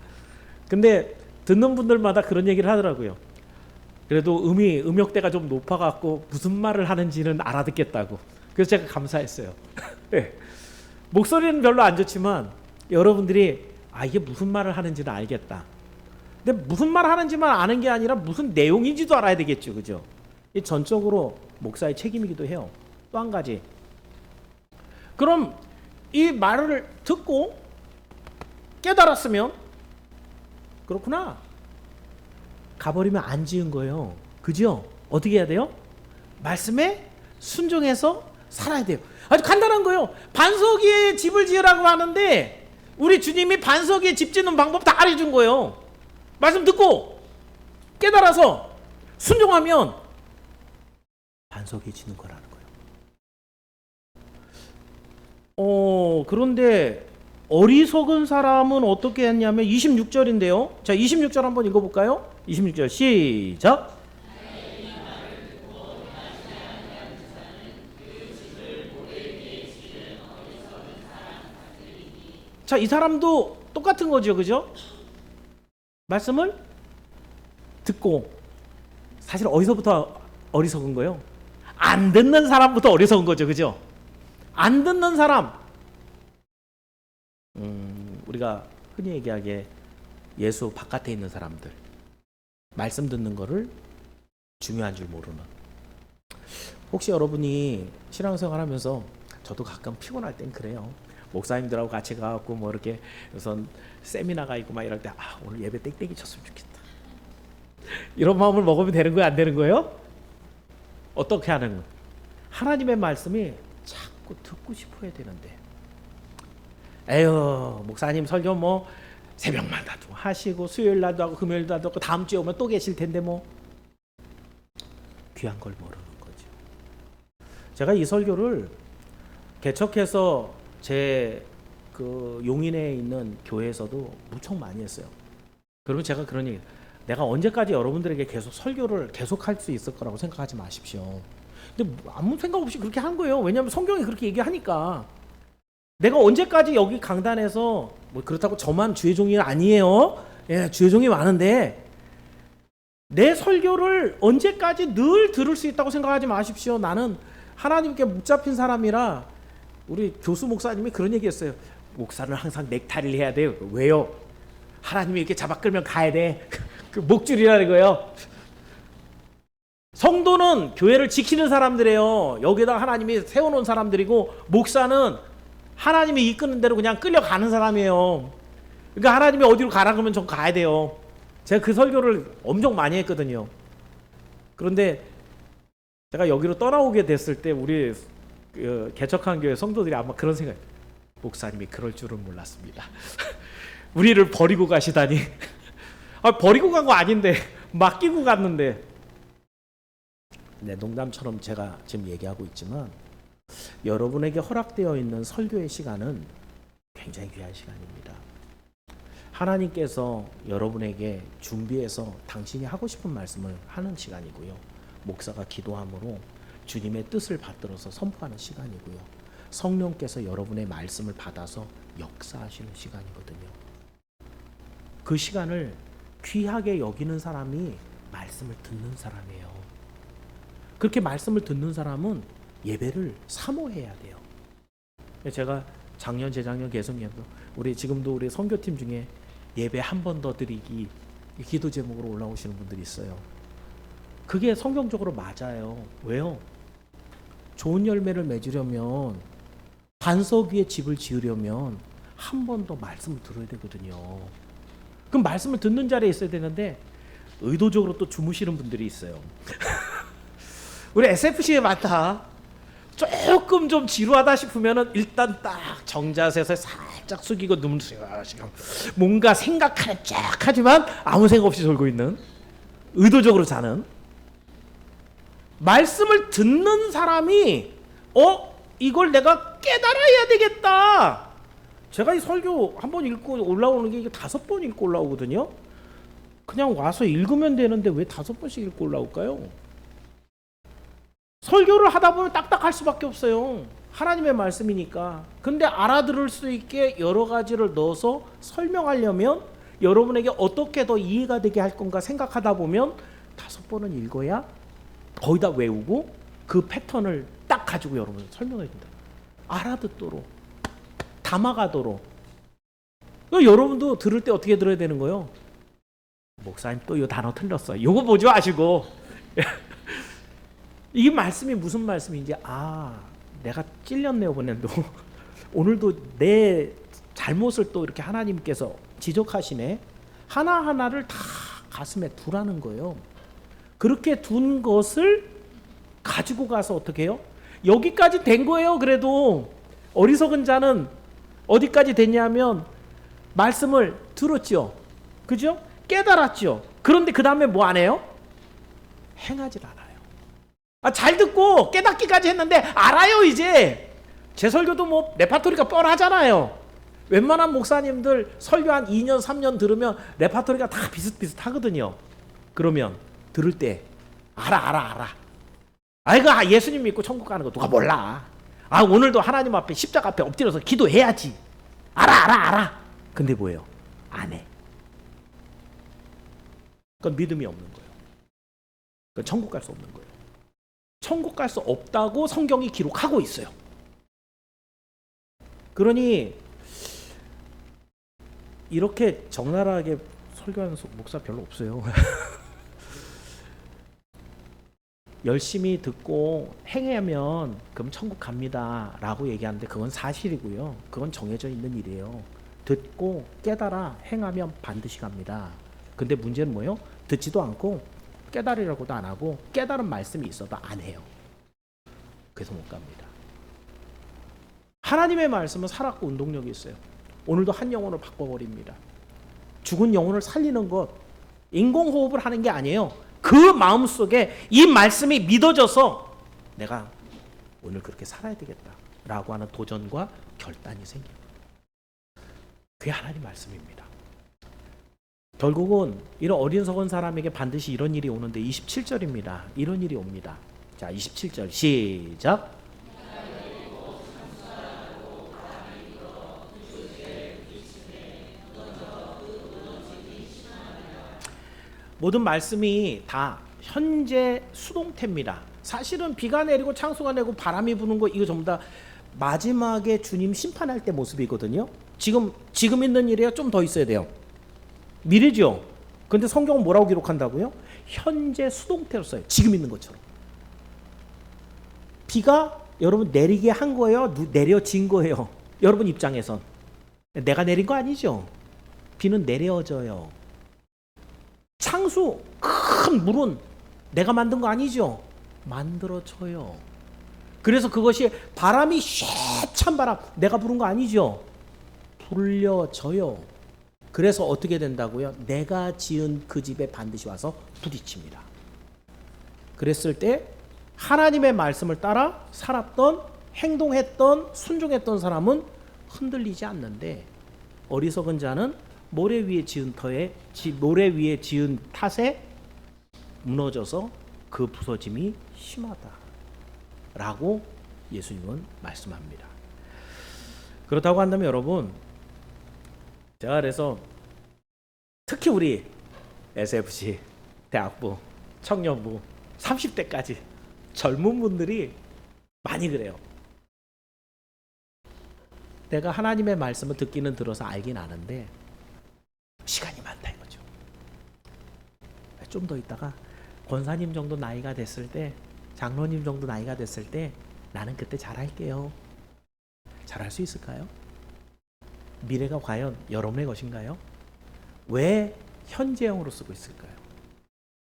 근데 듣는 분들마다 그런 얘기를 하더라고요. 그래도 음역대가 좀 높아갖고 무슨 말을 하는지는 알아듣겠다고. 그래서 제가 감사했어요. 네. 목소리는 별로 안 좋지만 여러분들이 이게 무슨 말을 하는지는 알겠다. 근데 무슨 말을 하는지만 아는 게 아니라 무슨 내용인지도 알아야 되겠죠, 그죠? 이 전적으로 목사의 책임이기도 해요. 또 한 가지. 그럼 이 말을 듣고 깨달았으면 그렇구나. 가버리면 안 지은 거예요. 그죠? 어떻게 해야 돼요? 말씀에 순종해서 살아야 돼요. 아주 간단한 거예요. 반석 위에 집을 지으라고 하는데 우리 주님이 반석 위에 집 짓는 방법 다 알려준 거예요. 말씀 듣고 깨달아서 순종하면 반석 위에 짓는 거라는 거예요. 그런데 어리석은 사람은 어떻게 했냐면 26절인데요. 자, 26절 한번 읽어볼까요? 26절 시작. 자, 이 사람도 똑같은 거죠, 그죠? 말씀을 듣고 사실 어디서부터 어리석은 거예요? 안 듣는 사람부터 어리석은 거죠, 그죠? 안 듣는 사람. 우리가 흔히 얘기하기에 예수 바깥에 있는 사람들, 말씀 듣는 거를 중요한 줄 모르는. 혹시 여러분이 신앙생활 하면서 저도 가끔 피곤할 땐 그래요. 목사님들하고 같이 가갖고 뭐 이렇게 우선 세미나가 있고 막 이럴 때 오늘 예배 땡땡이 쳤으면 좋겠다. 이런 마음을 먹으면 되는 거예요? 안 되는 거예요? 어떻게 하는 거예요? 하나님의 말씀이 자꾸 듣고 싶어야 되는데 에휴 목사님 설교 뭐 새벽마다도 하시고 수요일날도 하고 금요일도 하고 다음 주에 오면 또 계실 텐데 뭐 귀한 걸 모르는 거죠. 제가 이 설교를 개척해서 제 그 용인에 있는 교회에서도 무척 많이 했어요. 그러면 제가 그런 얘기, 내가 언제까지 여러분들에게 계속 설교를 계속 할 수 있을 거라고 생각하지 마십시오. 근데 아무 생각 없이 그렇게 한 거예요. 왜냐하면 성경이 그렇게 얘기하니까. 내가 언제까지 여기 강단에서 뭐 그렇다고 저만 주의 종이 아니에요. 예, 주의 종이 많은데 내 설교를 언제까지 늘 들을 수 있다고 생각하지 마십시오. 나는 하나님께 붙잡힌 사람이라. 우리 교수 목사님이 그런 얘기했어요. 목사는 항상 넥타이를 해야 돼요. 왜요? 하나님이 이렇게 잡아 끌면 가야 돼. 그 목줄이라는 거예요. 성도는 교회를 지키는 사람들이에요. 여기다가 하나님이 세워놓은 사람들이고 목사는 하나님이 이끄는 대로 그냥 끌려가는 사람이에요. 그러니까 하나님이 어디로 가라 그러면 전 가야 돼요. 제가 그 설교를 엄청 많이 했거든요. 그런데 제가 여기로 떠나오게 됐을 때 우리 개척한 교회 성도들이 아마 그런 생각, 목사님이 그럴 줄은 몰랐습니다. 우리를 버리고 가시다니. 버리고 간 거 아닌데 맡기고 갔는데. 네, 농담처럼 제가 지금 얘기하고 있지만 여러분에게 허락되어 있는 설교의 시간은 굉장히 귀한 시간입니다. 하나님께서 여러분에게 준비해서 당신이 하고 싶은 말씀을 하는 시간이고요. 목사가 기도함으로 주님의 뜻을 받들어서 선포하는 시간이고요. 성령께서 여러분의 말씀을 받아서 역사하시는 시간이거든요. 그 시간을 귀하게 여기는 사람이 말씀을 듣는 사람이에요. 그렇게 말씀을 듣는 사람은 예배를 사모해야 돼요. 제가 작년, 재작년 계속 예배, 우리 지금도 우리 선교팀 중에 예배 한 번 더 드리기 기도 제목으로 올라오시는 분들이 있어요. 그게 성경적으로 맞아요. 왜요? 좋은 열매를 맺으려면 반석 위에 집을 지으려면 한 번 더 말씀을 들어야 되거든요. 그럼 말씀을 듣는 자리에 있어야 되는데 의도적으로 또 주무시는 분들이 있어요. 우리 SFC에 많다. 조금 좀 지루하다 싶으면은 일단 딱 정자세에서 살짝 숙이고 눈을 뭔가 생각하는 쫙 하지만 아무 생각 없이 졸고 있는, 의도적으로 자는. 말씀을 듣는 사람이 이걸 내가 깨달아야 되겠다. 제가 이 설교 한 번 읽고 올라오는 게 이게 5번 읽고 올라오거든요. 그냥 와서 읽으면 되는데 왜 5번씩 읽고 올라올까요? 설교를 하다 보면 딱딱할 수밖에 없어요. 하나님의 말씀이니까. 근데 알아들을 수 있게 여러 가지를 넣어서 설명하려면 여러분에게 어떻게 더 이해가 되게 할 건가 생각하다 보면 5번은 읽어야 거의 다 외우고 그 패턴을 딱 가지고 여러분 설명해야 된다. 알아듣도록, 담아가도록. 여러분도 들을 때 어떻게 들어야 되는 거예요? 목사님 또 이 단어 틀렸어요. 이거 보지 마시고 이 말씀이 무슨 말씀인지 내가 찔렸네요. 오늘도 오늘도 내 잘못을 또 이렇게 하나님께서 지적하시네. 하나하나를 다 가슴에 두라는 거예요. 그렇게 둔 것을 가지고 가서 어떻게 해요? 여기까지 된 거예요. 그래도 어리석은 자는 어디까지 됐냐면 말씀을 들었죠. 그죠? 깨달았죠. 그런데 그 다음에 뭐 안 해요? 행하질 않아요. 잘 듣고 깨닫기까지 했는데 알아요. 이제 제 설교도 뭐 레파토리가 뻔하잖아요. 웬만한 목사님들 설교 한 2년 3년 들으면 레파토리가 다 비슷비슷하거든요. 그러면 들을 때 알아. 이거 예수님 믿고 천국 가는 거 누가 몰라. 오늘도 하나님 앞에 십자가 앞에 엎드려서 기도해야지. 알아. 근데 뭐예요? 안 해. 그건 믿음이 없는 거예요. 그건 천국 갈 수 없는 거예요. 천국 갈 수 없다고 성경이 기록하고 있어요. 그러니 이렇게 적나라하게 설교하는 목사 별로 없어요. 열심히 듣고 행하면 그럼 천국 갑니다 라고 얘기하는데 그건 사실이고요. 그건 정해져 있는 일이에요. 듣고 깨달아 행하면 반드시 갑니다. 근데 문제는 뭐예요? 듣지도 않고 깨달으려고도 안 하고 깨달은 말씀이 있어도 안 해요. 그래서 못 갑니다. 하나님의 말씀은 살았고 운동력이 있어요. 오늘도 한 영혼을 바꿔버립니다. 죽은 영혼을 살리는 것, 인공호흡을 하는 게 아니에요. 그 마음속에 이 말씀이 믿어져서 내가 오늘 그렇게 살아야 되겠다라고 하는 도전과 결단이 생겨요. 그게 하나님 말씀입니다. 결국은 이런 어리석은 사람에게 반드시 이런 일이 오는데 27절입니다. 이런 일이 옵니다. 자, 27절 시작. 모든 말씀이 다 현재 수동태입니다. 사실은 비가 내리고 창수가 내고 바람이 부는 거 이거 전부 다 마지막에 주님 심판할 때 모습이거든요. 지금 있는 일이야. 좀 더 있어야 돼요. 미래죠. 근데 성경은 뭐라고 기록한다고요? 현재 수동태로 써요. 지금 있는 것처럼. 비가 여러분 내리게 한 거예요? 내려진 거예요? 여러분 입장에선. 내가 내린 거 아니죠. 비는 내려져요. 창수, 큰 물은 내가 만든 거 아니죠. 만들어져요. 그래서 그것이 바람이 쉐찬 바람, 내가 부른 거 아니죠. 불려져요. 그래서 어떻게 된다고요? 내가 지은 그 집에 반드시 와서 부딪힙니다. 그랬을 때 하나님의 말씀을 따라 살았던, 행동했던, 순종했던 사람은 흔들리지 않는데 어리석은 자는 모래 위에 지은 탓에 무너져서 그 부서짐이 심하다라고 예수님은 말씀합니다. 그렇다고 한다면 여러분, 제가 그래서 특히 우리 SFC 대학부, 청년부, 30대까지 젊은 분들이 많이 그래요. 내가 하나님의 말씀을 듣기는 들어서 알긴 아는데 시간이 많다 이거죠. 좀 더 있다가 권사님 정도 나이가 됐을 때, 장로님 정도 나이가 됐을 때 나는 그때 잘할게요. 잘할 수 있을까요? 미래가 과연 여러분의 것인가요? 왜 현재형으로 쓰고 있을까요?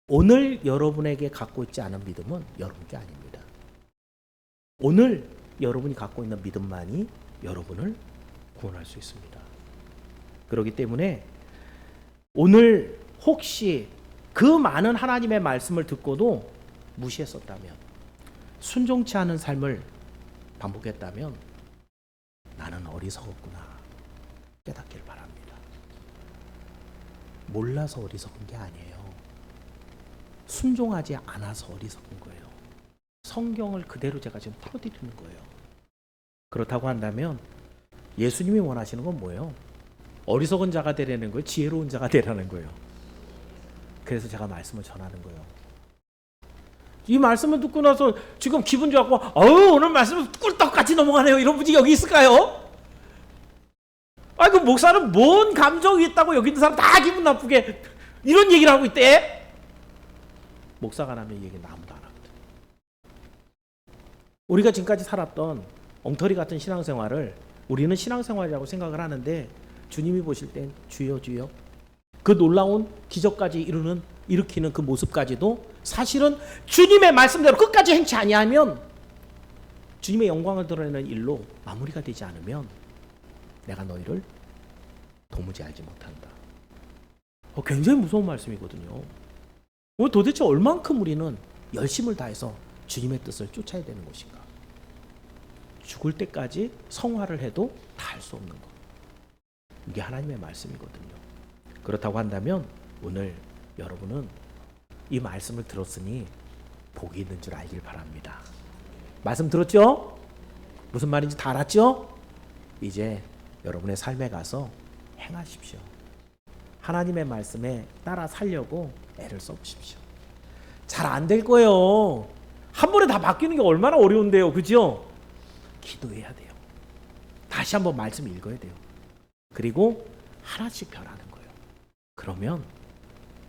오늘 여러분에게 갖고 있지 않은 믿음은 여러분 게 아닙니다. 오늘 여러분이 갖고 있는 믿음만이 여러분을 구원할 수 있습니다. 그렇기 때문에 오늘 혹시 그 많은 하나님의 말씀을 듣고도 무시했었다면, 순종치 않은 삶을 반복했다면 나는 어리석었구나 몰라서 어리석은 게 아니에요. 순종하지 않아서 어리석은 거예요. 성경을 그대로 제가 지금 풀어드리는 거예요. 그렇다고 한다면 예수님이 원하시는 건 뭐예요? 어리석은 자가 되라는 거예요? 지혜로운 자가 되라는 거예요? 그래서 제가 말씀을 전하는 거예요. 이 말씀을 듣고 나서 지금 기분 좋았고 오늘 말씀은 꿀떡같이 넘어가네요 이런 분이 여기 있을까요? 그 목사는 뭔 감정이 있다고 여기 있는 사람 다 기분 나쁘게 이런 얘기를 하고 있대? 목사가 나면 이 얘기는 아무도 안 하거든. 우리가 지금까지 살았던 엉터리 같은 신앙생활을 우리는 신앙생활이라고 생각을 하는데 주님이 보실 땐 주여 주여 그 놀라운 기적까지 일으키는 그 모습까지도 사실은 주님의 말씀대로 끝까지 행치 아니하면 주님의 영광을 드러내는 일로 마무리가 되지 않으면 내가 너희를 도무지 알지 못한다. 굉장히 무서운 말씀이거든요. 도대체 얼만큼 우리는 열심을 다해서 주님의 뜻을 쫓아야 되는 것인가? 죽을 때까지 성화를 해도 다 할 수 없는 것. 이게 하나님의 말씀이거든요. 그렇다고 한다면 오늘 여러분은 이 말씀을 들었으니 복이 있는 줄 알길 바랍니다. 말씀 들었죠? 무슨 말인지 다 알았죠? 이제 여러분의 삶에 가서 행하십시오. 하나님의 말씀에 따라 살려고 애를 써보십시오. 잘 안 될 거예요. 한 번에 다 바뀌는 게 얼마나 어려운데요. 그죠? 기도해야 돼요. 다시 한번 말씀 읽어야 돼요. 그리고 하나씩 변하는 거예요. 그러면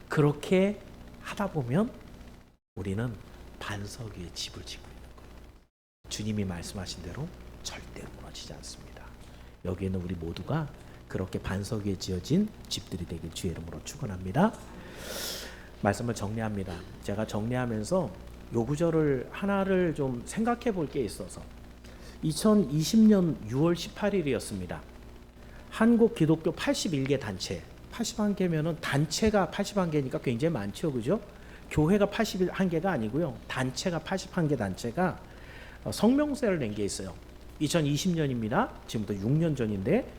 그렇게 하다 보면 우리는 반석 위에 집을 짓고 있는 거예요. 주님이 말씀하신 대로 절대로 무너지지 않습니다. 여기에 있는 우리 모두가 그렇게 반석 위에 지어진 집들이 되길 주의 이름으로 축원합니다. 말씀을 정리합니다. 제가 정리하면서 요 구절을 하나를 좀 생각해 볼 게 있어서 2020년 6월 18일이었습니다. 한국 기독교 81개 단체, 81개면은 단체가 81개니까 굉장히 많죠, 그죠? 교회가 81개가 아니고요, 단체가 81개 단체가 성명서를 낸 게 있어요. 2020년입니다. 지금부터 6년 전인데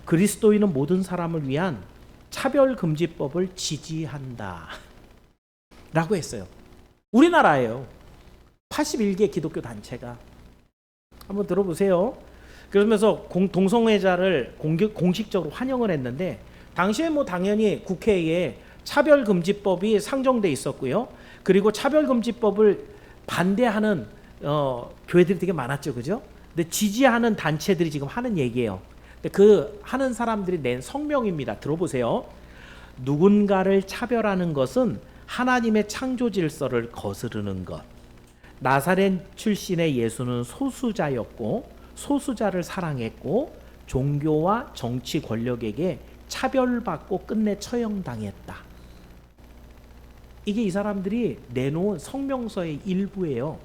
그리스도인은 모든 사람을 위한 차별금지법을 지지한다 라고 했어요. 우리나라예요. 81개 기독교 단체가. 한번 들어보세요. 그러면서 동성애자를 공식적으로 환영을 했는데 당시에 당연히 국회에 차별금지법이 상정돼 있었고요. 그리고 차별금지법을 반대하는 교회들이 되게 많았죠, 그죠? 근데 지지하는 단체들이 지금 하는 얘기예요. 근데 그 하는 사람들이 낸 성명입니다. 들어보세요. 누군가를 차별하는 것은 하나님의 창조 질서를 거스르는 것. 나사렛 출신의 예수는 소수자였고 소수자를 사랑했고 종교와 정치 권력에게 차별받고 끝내 처형당했다. 이게 이 사람들이 내놓은 성명서의 일부예요.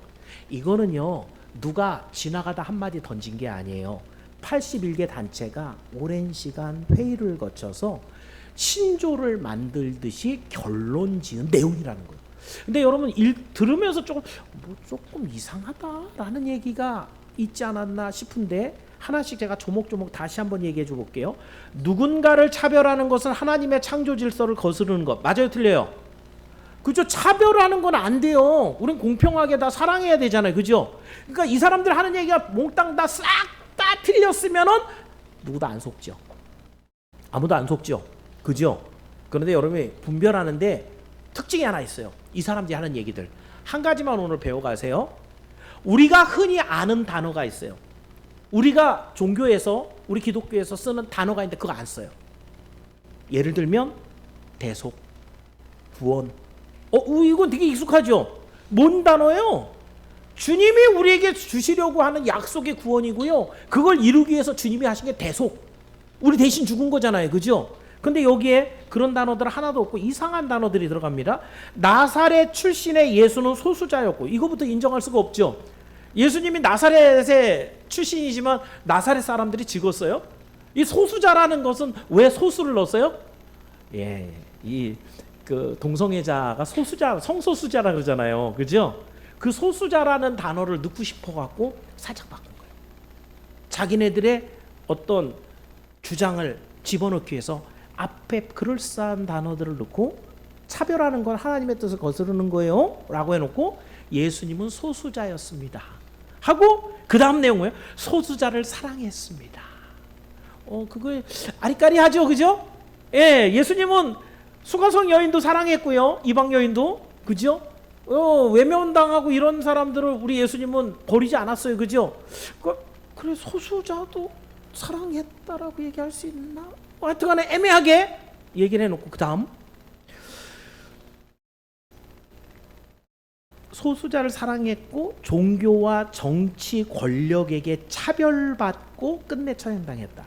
이거는요, 누가 지나가다 한마디 던진 게 아니에요. 81개 단체가 오랜 시간 회의를 거쳐서 신조를 만들듯이 결론 지은 내용이라는 거예요. 근데 여러분 들으면서 조금 이상하다라는 얘기가 있지 않았나 싶은데 하나씩 제가 조목조목 다시 한번 얘기해 줘 볼게요. 누군가를 차별하는 것은 하나님의 창조 질서를 거스르는 것. 맞아요, 틀려요? 그죠? 차별하는 건 안 돼요. 우린 공평하게 다 사랑해야 되잖아요, 그죠? 그러니까 이 사람들 하는 얘기가 몽땅 다 싹 다 틀렸으면은 누구도 안 속죠. 아무도 안 속죠, 그죠? 그런데 여러분이 분별하는데 특징이 하나 있어요. 이 사람들이 하는 얘기들 한 가지만 오늘 배워가세요. 우리가 흔히 아는 단어가 있어요. 우리가 종교에서 우리 기독교에서 쓰는 단어가 있는데 그거 안 써요. 예를 들면 대속, 구원. 이건 되게 익숙하죠. 뭔 단어예요? 주님이 우리에게 주시려고 하는 약속의 구원이고요. 그걸 이루기 위해서 주님이 하신 게 대속. 우리 대신 죽은 거잖아요, 그죠? 근데 여기에 그런 단어들 하나도 없고 이상한 단어들이 들어갑니다. 나사렛 출신의 예수는 소수자였고, 이거부터 인정할 수가 없죠. 예수님이 나사렛의 출신이지만 나사렛 사람들이 죽었어요. 이 소수자라는 것은 왜 소수를 넣었어요? 그 동성애자가 소수자, 성소수자라 그러잖아요, 그죠? 그 소수자라는 단어를 넣고 싶어 갖고 살짝 바꾼 거예요. 자기네들의 어떤 주장을 집어넣기 위해서 앞에 그럴싸한 단어들을 넣고 차별하는 건 하나님의 뜻을 거스르는 거예요 라고 해놓고 예수님은 소수자였습니다 하고 그 다음 내용 뭐예요? 소수자를 사랑했습니다. 그거 아리까리하죠, 그죠? 예, 예수님은 수가성 여인도 사랑했고요, 이방 여인도, 그죠? 외면당하고 이런 사람들을 우리 예수님은 버리지 않았어요, 그죠? 그래 소수자도 사랑했다라고 얘기할 수 있나? 하여튼간에 애매하게 얘기를 해놓고 그 다음 소수자를 사랑했고 종교와 정치 권력에게 차별받고 끝내 처형당했다.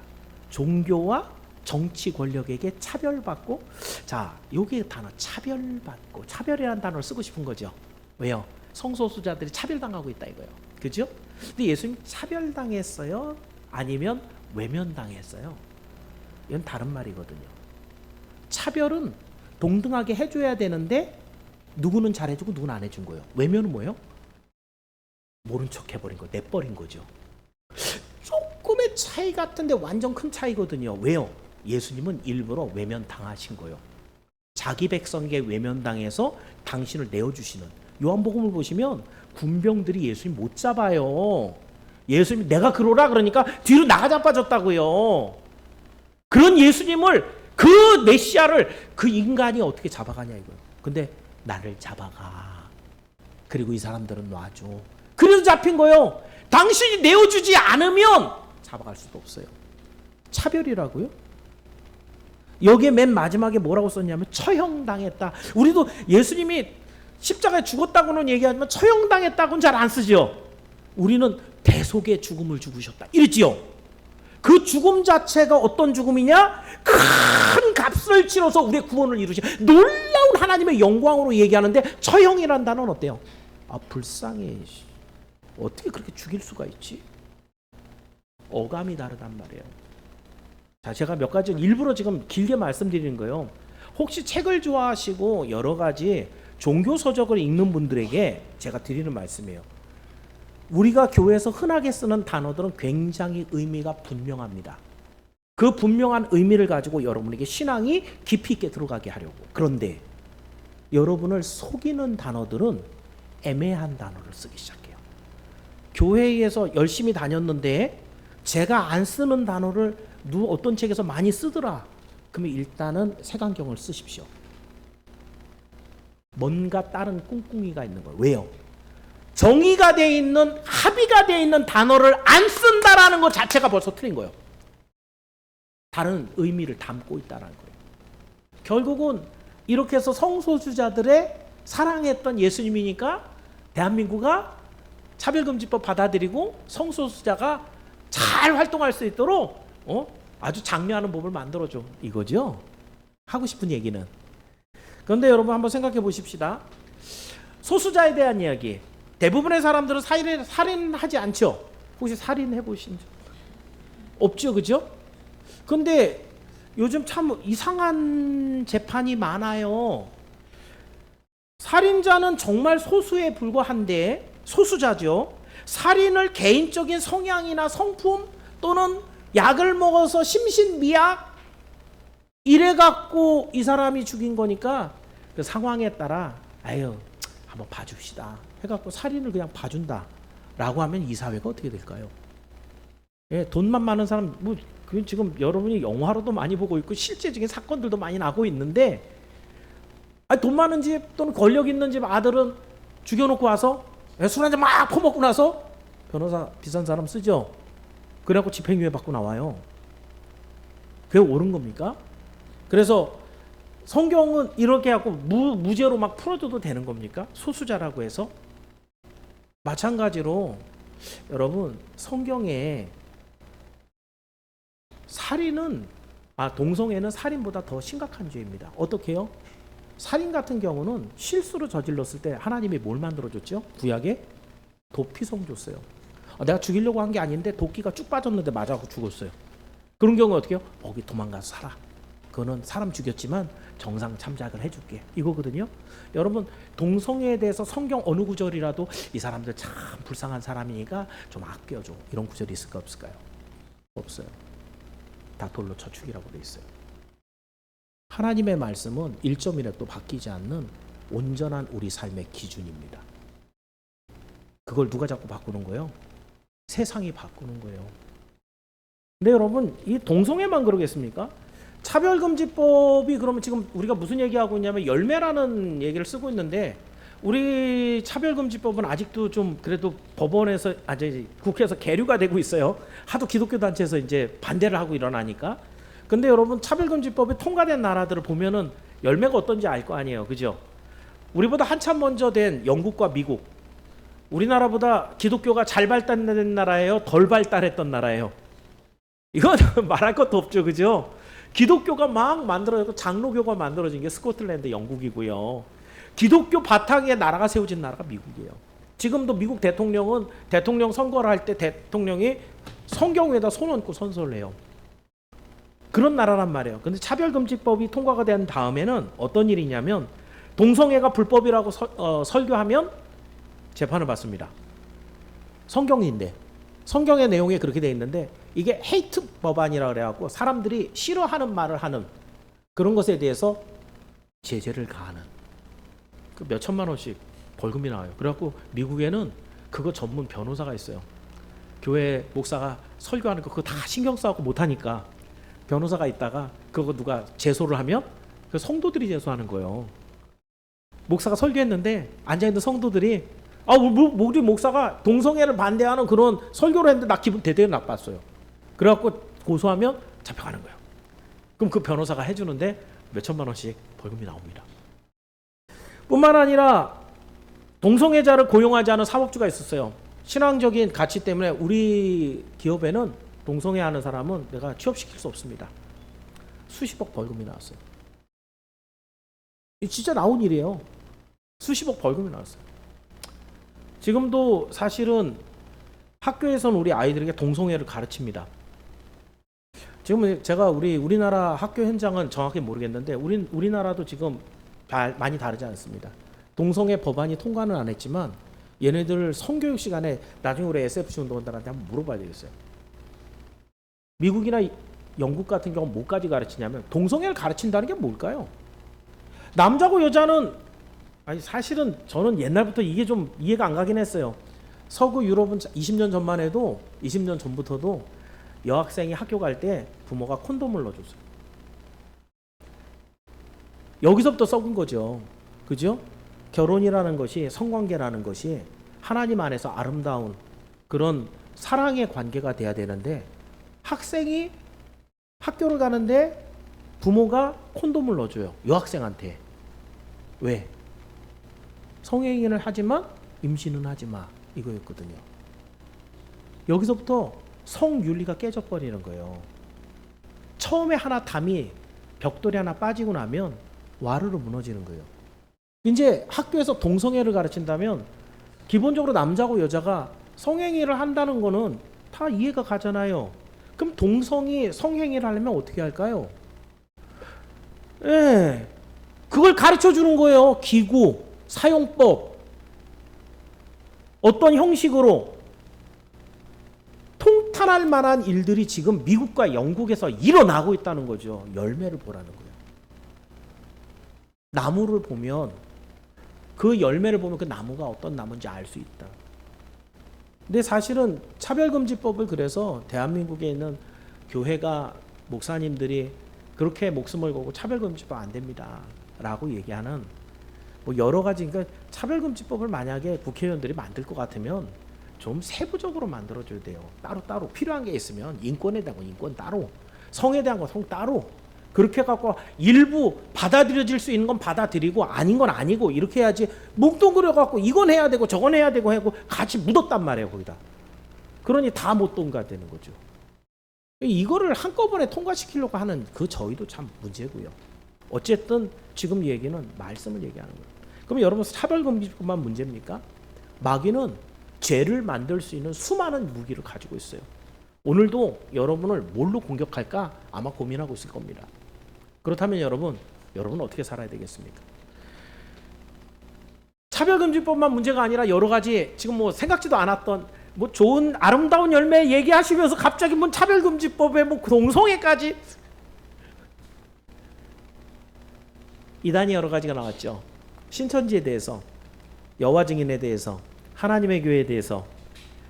종교와 정치 권력에게 차별받고, 자, 요게 단어 차별받고, 차별이라는 단어를 쓰고 싶은 거죠. 왜요? 성소수자들이 차별당하고 있다 이거예요. 그죠? 근데 예수님 차별당했어요? 아니면 외면당했어요? 이건 다른 말이거든요. 차별은 동등하게 해줘야 되는데 누구는 잘해주고 누구는 안 해준 거예요. 외면은 뭐예요? 모른 척 해버린 거, 내버린 거죠. 조금의 차이 같은데 완전 큰 차이거든요. 왜요? 예수님은 일부러 외면당하신 거예요. 자기 백성에게 외면당해서 당신을 내어주시는, 요한복음을 보시면 군병들이 예수님 못 잡아요. 예수님이 내가 그러라 그러니까 뒤로 나가자빠졌다고요. 그런 예수님을, 그 메시아를 그 인간이 어떻게 잡아가냐 이거예요. 근데 나를 잡아가, 그리고 이 사람들은 놔줘. 그래서 잡힌 거예요. 당신이 내어주지 않으면 잡아갈 수도 없어요. 차별이라고요? 여기에 맨 마지막에 뭐라고 썼냐면 처형당했다. 우리도 예수님이 십자가에 죽었다고는 얘기하지만 처형당했다고는 잘 안 쓰죠. 우리는 대속의 죽음을 죽으셨다 이랬지요. 그 죽음 자체가 어떤 죽음이냐? 큰 값을 치러서 우리의 구원을 이루신 놀라운 하나님의 영광으로 얘기하는데, 처형이란 단어는 어때요? 불쌍해. 어떻게 그렇게 죽일 수가 있지? 어감이 다르단 말이에요. 자, 제가 몇 가지 일부러 지금 길게 말씀드리는 거예요. 혹시 책을 좋아하시고 여러 가지 종교 서적을 읽는 분들에게 제가 드리는 말씀이에요. 우리가 교회에서 흔하게 쓰는 단어들은 굉장히 의미가 분명합니다. 그 분명한 의미를 가지고 여러분에게 신앙이 깊이 있게 들어가게 하려고. 그런데 여러분을 속이는 단어들은 애매한 단어를 쓰기 시작해요. 교회에서 열심히 다녔는데 제가 안 쓰는 단어를 어떤 책에서 많이 쓰더라. 그러면 일단은 색안경을 쓰십시오. 뭔가 다른 꿍꿍이가 있는 거예요. 왜요? 정의가 돼 있는, 합의가 돼 있는 단어를 안 쓴다라는 것 자체가 벌써 틀린 거예요. 다른 의미를 담고 있다는 거예요. 결국은 이렇게 해서 성소수자들의 사랑했던 예수님이니까 대한민국가 차별금지법 받아들이고 성소수자가 잘 활동할 수 있도록 아주 장려하는 법을 만들어줘 이거죠. 하고 싶은 얘기는. 그런데 여러분 한번 생각해 보십시다. 소수자에 대한 이야기. 대부분의 사람들은 살인하지 않죠. 혹시 살인해 보신 적 없죠, 그죠? 근데 요즘 참 이상한 재판이 많아요. 살인자는 정말 소수에 불과한데, 소수자죠. 살인을 개인적인 성향이나 성품 또는 약을 먹어서 심신미약 이래 갖고 이 사람이 죽인 거니까 그 상황에 따라 한번 봐줍시다 해갖고 살인을 그냥 봐준다 라고 하면 이 사회가 어떻게 될까요? 예, 돈만 많은 사람, 그건 지금 여러분이 영화로도 많이 보고 있고 실제적인 사건들도 많이 나고 있는데, 돈 많은 집 또는 권력 있는 집 아들은 죽여놓고 와서 술 한잔 막 퍼먹고 나서 변호사 비싼 사람 쓰죠. 그래갖고 집행유예 받고 나와요. 그게 옳은 겁니까? 그래서 성경은 이렇게 하고 무죄로 막 풀어줘도 되는 겁니까? 소수자라고 해서. 마찬가지로 여러분 성경에 살인은 동성애는 살인보다 더 심각한 죄입니다. 어떻게 해요? 살인 같은 경우는 실수로 저질렀을 때 하나님이 뭘 만들어줬죠? 구약에 도피성 줬어요. 내가 죽이려고 한 게 아닌데 도끼가 쭉 빠졌는데 맞아서 죽었어요. 그런 경우 어떻게 해요? 거기 도망가서 살아. 그거는 사람 죽였지만 정상 참작을 해줄게 이거거든요. 여러분 동성애에 대해서 성경 어느 구절이라도 이 사람들 참 불쌍한 사람이니까 좀 아껴줘 이런 구절이 있을까 없을까요? 없어요. 다 돌로 쳐 죽이라고 돼 있어요. 하나님의 말씀은 1.1획도 바뀌지 않는 온전한 우리 삶의 기준입니다. 그걸 누가 자꾸 바꾸는 거예요? 세상이 바꾸는 거예요. 근데 여러분, 이 동성애만 그러겠습니까? 차별금지법이 그러면 지금 우리가 무슨 얘기하고 있냐면 열매라는 얘기를 쓰고 있는데, 우리 차별금지법은 아직도 좀 그래도 법원에서 국회에서 계류가 되고 있어요. 하도 기독교 단체에서 이제 반대를 하고 일어나니까. 근데 여러분, 차별금지법이 통과된 나라들을 보면은 열매가 어떤지 알 거 아니에요, 그죠? 우리보다 한참 먼저 된 영국과 미국, 우리나라보다 기독교가 잘 발달된 나라예요, 덜 발달했던 나라예요? 이건 말할 것도 없죠, 그죠? 기독교가 막 만들어졌고 장로교가 만들어진 게 스코틀랜드, 영국이고요. 기독교 바탕에 나라가 세워진 나라가 미국이에요. 지금도 미국 대통령은 대통령 선거를 할 때 대통령이 성경 위에다 손 얹고 선서를 해요. 그런 나라란 말이에요. 근데 차별금지법이 통과가 된 다음에는 어떤 일이 있냐면, 동성애가 불법이라고 설교하면 재판을 받습니다. 성경인데, 성경의 내용에 그렇게 돼 있는데, 이게 헤이트 법안이라 그래갖고 사람들이 싫어하는 말을 하는 그런 것에 대해서 제재를 가하는, 그 몇 천만 원씩 벌금이 나와요. 그래갖고 미국에는 그거 전문 변호사가 있어요. 교회 목사가 설교하는 거 그거 다 신경 써갖고 못하니까 변호사가 있다가 그거 누가 제소를 하면 그 성도들이 제소하는 거예요. 목사가 설교했는데 앉아있는 성도들이 우리 목사가 동성애를 반대하는 그런 설교를 했는데 나 기분 되게 나빴어요. 그래갖고 고소하면 잡혀가는 거예요. 그럼 그 변호사가 해주는데 몇 천만 원씩 벌금이 나옵니다. 뿐만 아니라 동성애자를 고용하지 않은 사업주가 있었어요. 신앙적인 가치 때문에 우리 기업에는 동성애 하는 사람은 내가 취업시킬 수 없습니다. 수십억 벌금이 나왔어요. 진짜 나온 일이에요. 수십억 벌금이 나왔어요. 지금도 사실은 학교에서는 우리 아이들에게 동성애를 가르칩니다. 지금 제가 우리나라 학교 현장은 정확히 모르겠는데 우리나라도 지금 많이 다르지 않습니다. 동성애 법안이 통과는 안 했지만 얘네들 성교육 시간에 나중에 우리 SFC 운동원들한테 한번 물어봐야 되겠어요. 미국이나 영국 같은 경우 뭐까지 가르치냐면 동성애를 가르친다는 게 뭘까요? 남자고 여자는 사실은 저는 옛날부터 이게 좀 이해가 안 가긴 했어요. 서구 유럽은 20년 전만 해도 20년 전부터도 여학생이 학교 갈 때 부모가 콘돔을 넣어줬어요. 여기서부터 썩은 거죠. 그죠? 결혼이라는 것이, 성관계라는 것이 하나님 안에서 아름다운 그런 사랑의 관계가 돼야 되는데, 학생이 학교를 가는데 부모가 콘돔을 넣어줘요. 여학생한테. 왜? 성행위를 하지만 임신은 하지 마. 이거였거든요. 여기서부터 성윤리가 깨져버리는 거예요. 처음에 하나 담이 벽돌이 하나 빠지고 나면 와르르 무너지는 거예요. 이제 학교에서 동성애를 가르친다면 기본적으로 남자고 여자가 성행위를 한다는 거는 다 이해가 가잖아요. 그럼 동성이 성행위를 하려면 어떻게 할까요? 그걸 가르쳐 주는 거예요. 기구, 사용법, 어떤 형식으로 통탄할 만한 일들이 지금 미국과 영국에서 일어나고 있다는 거죠. 열매를 보라는 거예요. 나무를 보면 그 열매를 보면 그 나무가 어떤 나무인지 알 수 있다. 근데 사실은 차별금지법을 그래서 대한민국에 있는 교회가 목사님들이 그렇게 목숨을 걸고 차별금지법 안 됩니다 라고 얘기하는 뭐 여러 가지, 그러니까 차별금지법을 만약에 국회의원들이 만들 것 같으면 좀 세부적으로 만들어줘야 돼요. 따로 필요한 게 있으면 인권에 대한 건 인권 따로, 성에 대한 건 성 따로, 그렇게 해갖고 일부 받아들여질 수 있는 건 받아들이고 아닌 건 아니고 이렇게 해야지, 뭉뚱그려갖고 이건 해야 되고 저건 해야 되고 하고 같이 묻었단 말이에요 거기다. 그러니 다 못 통과되는 거죠. 이거를 한꺼번에 통과시키려고 하는 그 저희도 참 문제고요. 어쨌든 지금 얘기는 말씀을 얘기하는 거예요. 그럼 여러분, 차별금지법만 문제입니까? 마귀는 죄를 만들 수 있는 수많은 무기를 가지고 있어요. 오늘도 여러분을 뭘로 공격할까 아마 고민하고 있을 겁니다. 그렇다면 여러분은 어떻게 살아야 되겠습니까? 차별금지법만 문제가 아니라 여러 가지 지금 뭐 생각지도 않았던 뭐 좋은 아름다운 열매 얘기하시면서 갑자기 뭐 차별금지법에 뭐 동성애까지. 이단이 여러 가지가 나왔죠. 신천지에 대해서, 여호와 증인에 대해서, 하나님의 교회에 대해서.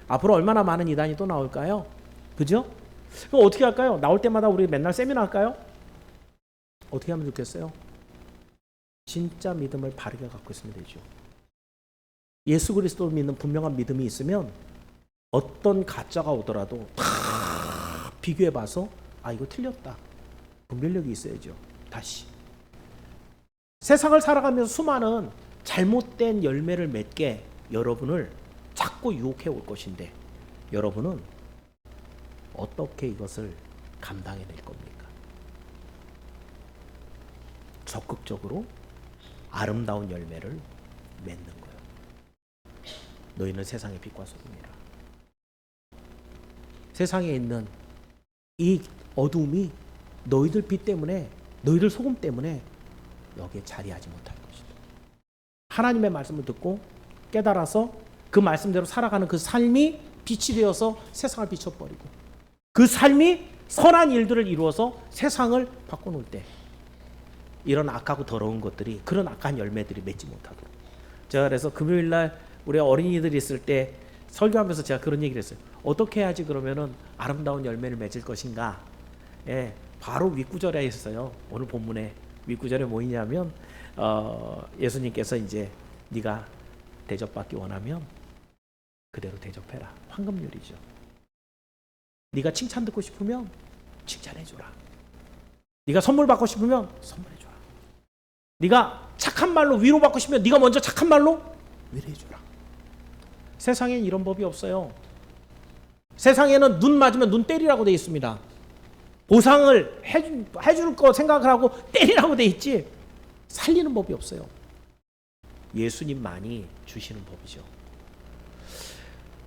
앞으로 얼마나 많은 이단이 또 나올까요? 그죠? 그럼 어떻게 할까요? 나올 때마다 우리 맨날 세미나 할까요? 어떻게 하면 좋겠어요? 진짜 믿음을 바르게 갖고 있으면 되죠. 예수 그리스도를 믿는 분명한 믿음이 있으면 어떤 가짜가 오더라도 다 비교해 봐서 아, 이거 틀렸다. 분별력이 있어야죠. 다시. 세상을 살아가면서 수많은 잘못된 열매를 맺게 여러분을 자꾸 유혹해 올 것인데 여러분은 어떻게 이것을 감당해낼 겁니까? 적극적으로 아름다운 열매를 맺는 거예요. 너희는 세상의 빛과 소금이라. 세상에 있는 이 어둠이 너희들 빛 때문에, 너희들 소금 때문에 여기에 자리하지 못할 것이다. 하나님의 말씀을 듣고 깨달아서 그 말씀대로 살아가는 그 삶이 빛이 되어서 세상을 비춰버리고 그 삶이 선한 일들을 이루어서 세상을 바꿔놓을 때 이런 악하고 더러운 것들이, 그런 악한 열매들이 맺지 못하도록. 제가 그래서 금요일날 우리 어린이들이 있을 때 설교하면서 제가 그런 얘기를 했어요. 어떻게 해야지 그러면은 아름다운 열매를 맺을 것인가? 예, 바로 윗구절에 있어요. 오늘 본문에 윗구절에 뭐 있냐면 예수님께서 이제 네가 대접받기 원하면 그대로 대접해라. 황금률이죠. 네가 칭찬 듣고 싶으면 칭찬해줘라. 네가 선물 받고 싶으면 선물해줘라. 네가 착한 말로 위로받고 싶으면 네가 먼저 착한 말로 위로해줘라. 세상엔 이런 법이 없어요. 세상에는 눈 맞으면 눈 때리라고 돼 있습니다. 보상을 해줄 거 생각을 하고 때리라고 돼 있지 살리는 법이 없어요. 예수님만이 주시는 법이죠.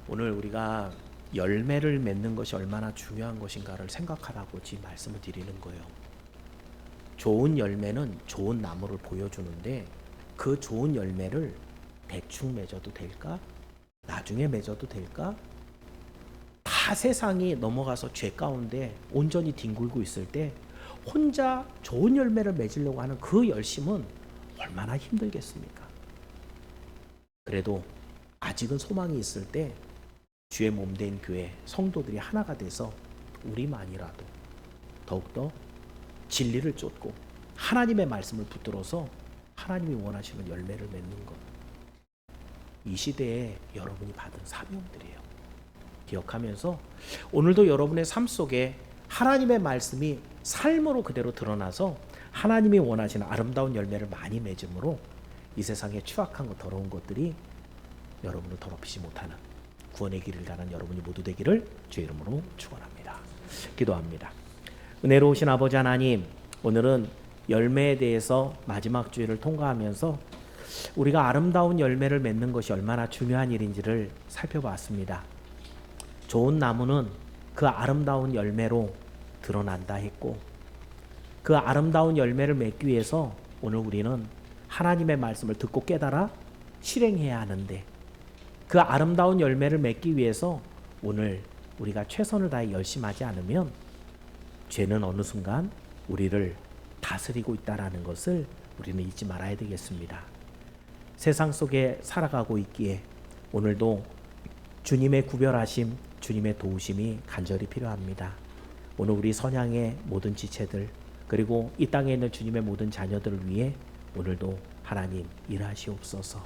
오늘 우리가 열매를 맺는 것이 얼마나 중요한 것인가를 생각하라고 지금 말씀을 드리는 거예요. 좋은 열매는 좋은 나무를 보여주는데 그 좋은 열매를 대충 맺어도 될까? 나중에 맺어도 될까? 다 세상이 넘어가서 죄 가운데 온전히 뒹굴고 있을 때 혼자 좋은 열매를 맺으려고 하는 그 열심은 얼마나 힘들겠습니까? 그래도 아직은 소망이 있을 때 주의 몸된 교회 성도들이 하나가 돼서 우리만이라도 더욱더 진리를 쫓고 하나님의 말씀을 붙들어서 하나님이 원하시는 열매를 맺는 것, 이 시대에 여러분이 받은 사명들이에요. 기억하면서 오늘도 여러분의 삶 속에 하나님의 말씀이 삶으로 그대로 드러나서 하나님이 원하시는 아름다운 열매를 많이 맺음으로 이 세상의 추악한 것, 더러운 것들이 여러분을 더럽히지 못하는 구원의 길을 가는 여러분이 모두 되기를 주의 이름으로 축원합니다. 기도합니다. 은혜로우신 아버지 하나님, 오늘은 열매에 대해서 마지막 주일을 통과하면서 우리가 아름다운 열매를 맺는 것이 얼마나 중요한 일인지를 살펴봤습니다. 좋은 나무는 그 아름다운 열매로 드러난다 했고, 그 아름다운 열매를 맺기 위해서 오늘 우리는 하나님의 말씀을 듣고 깨달아 실행해야 하는데, 그 아름다운 열매를 맺기 위해서 오늘 우리가 최선을 다해 열심히 하지 않으면 죄는 어느 순간 우리를 다스리고 있다는 것을 우리는 잊지 말아야 되겠습니다. 세상 속에 살아가고 있기에 오늘도 주님의 구별하심, 주님의 도우심이 간절히 필요합니다. 오늘 우리 선양의 모든 지체들, 그리고 이 땅에 있는 주님의 모든 자녀들을 위해 오늘도 하나님 일하시옵소서.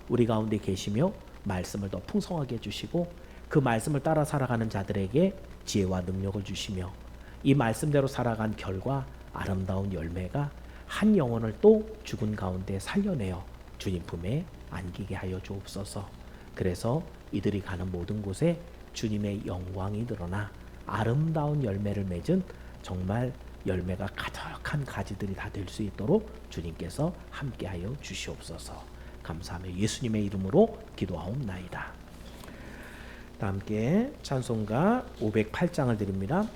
우리 가운데 계시며 말씀을 더 풍성하게 해주시고 그 말씀을 따라 살아가는 자들에게 지혜와 능력을 주시며 이 말씀대로 살아간 결과 아름다운 열매가 한 영혼을 또 죽은 가운데 살려내어 주님 품에 안기게 하여 주옵소서. 그래서 이들이 가는 모든 곳에 주님의 영광이 드러나 아름다운 열매를 맺은 정말 열매가 가득한 가지들이 다 될 수 있도록 주님께서 함께하여 주시옵소서. 감사하며 예수님의 이름으로 기도하옵나이다. 다 함께 찬송가 508장을 드립니다.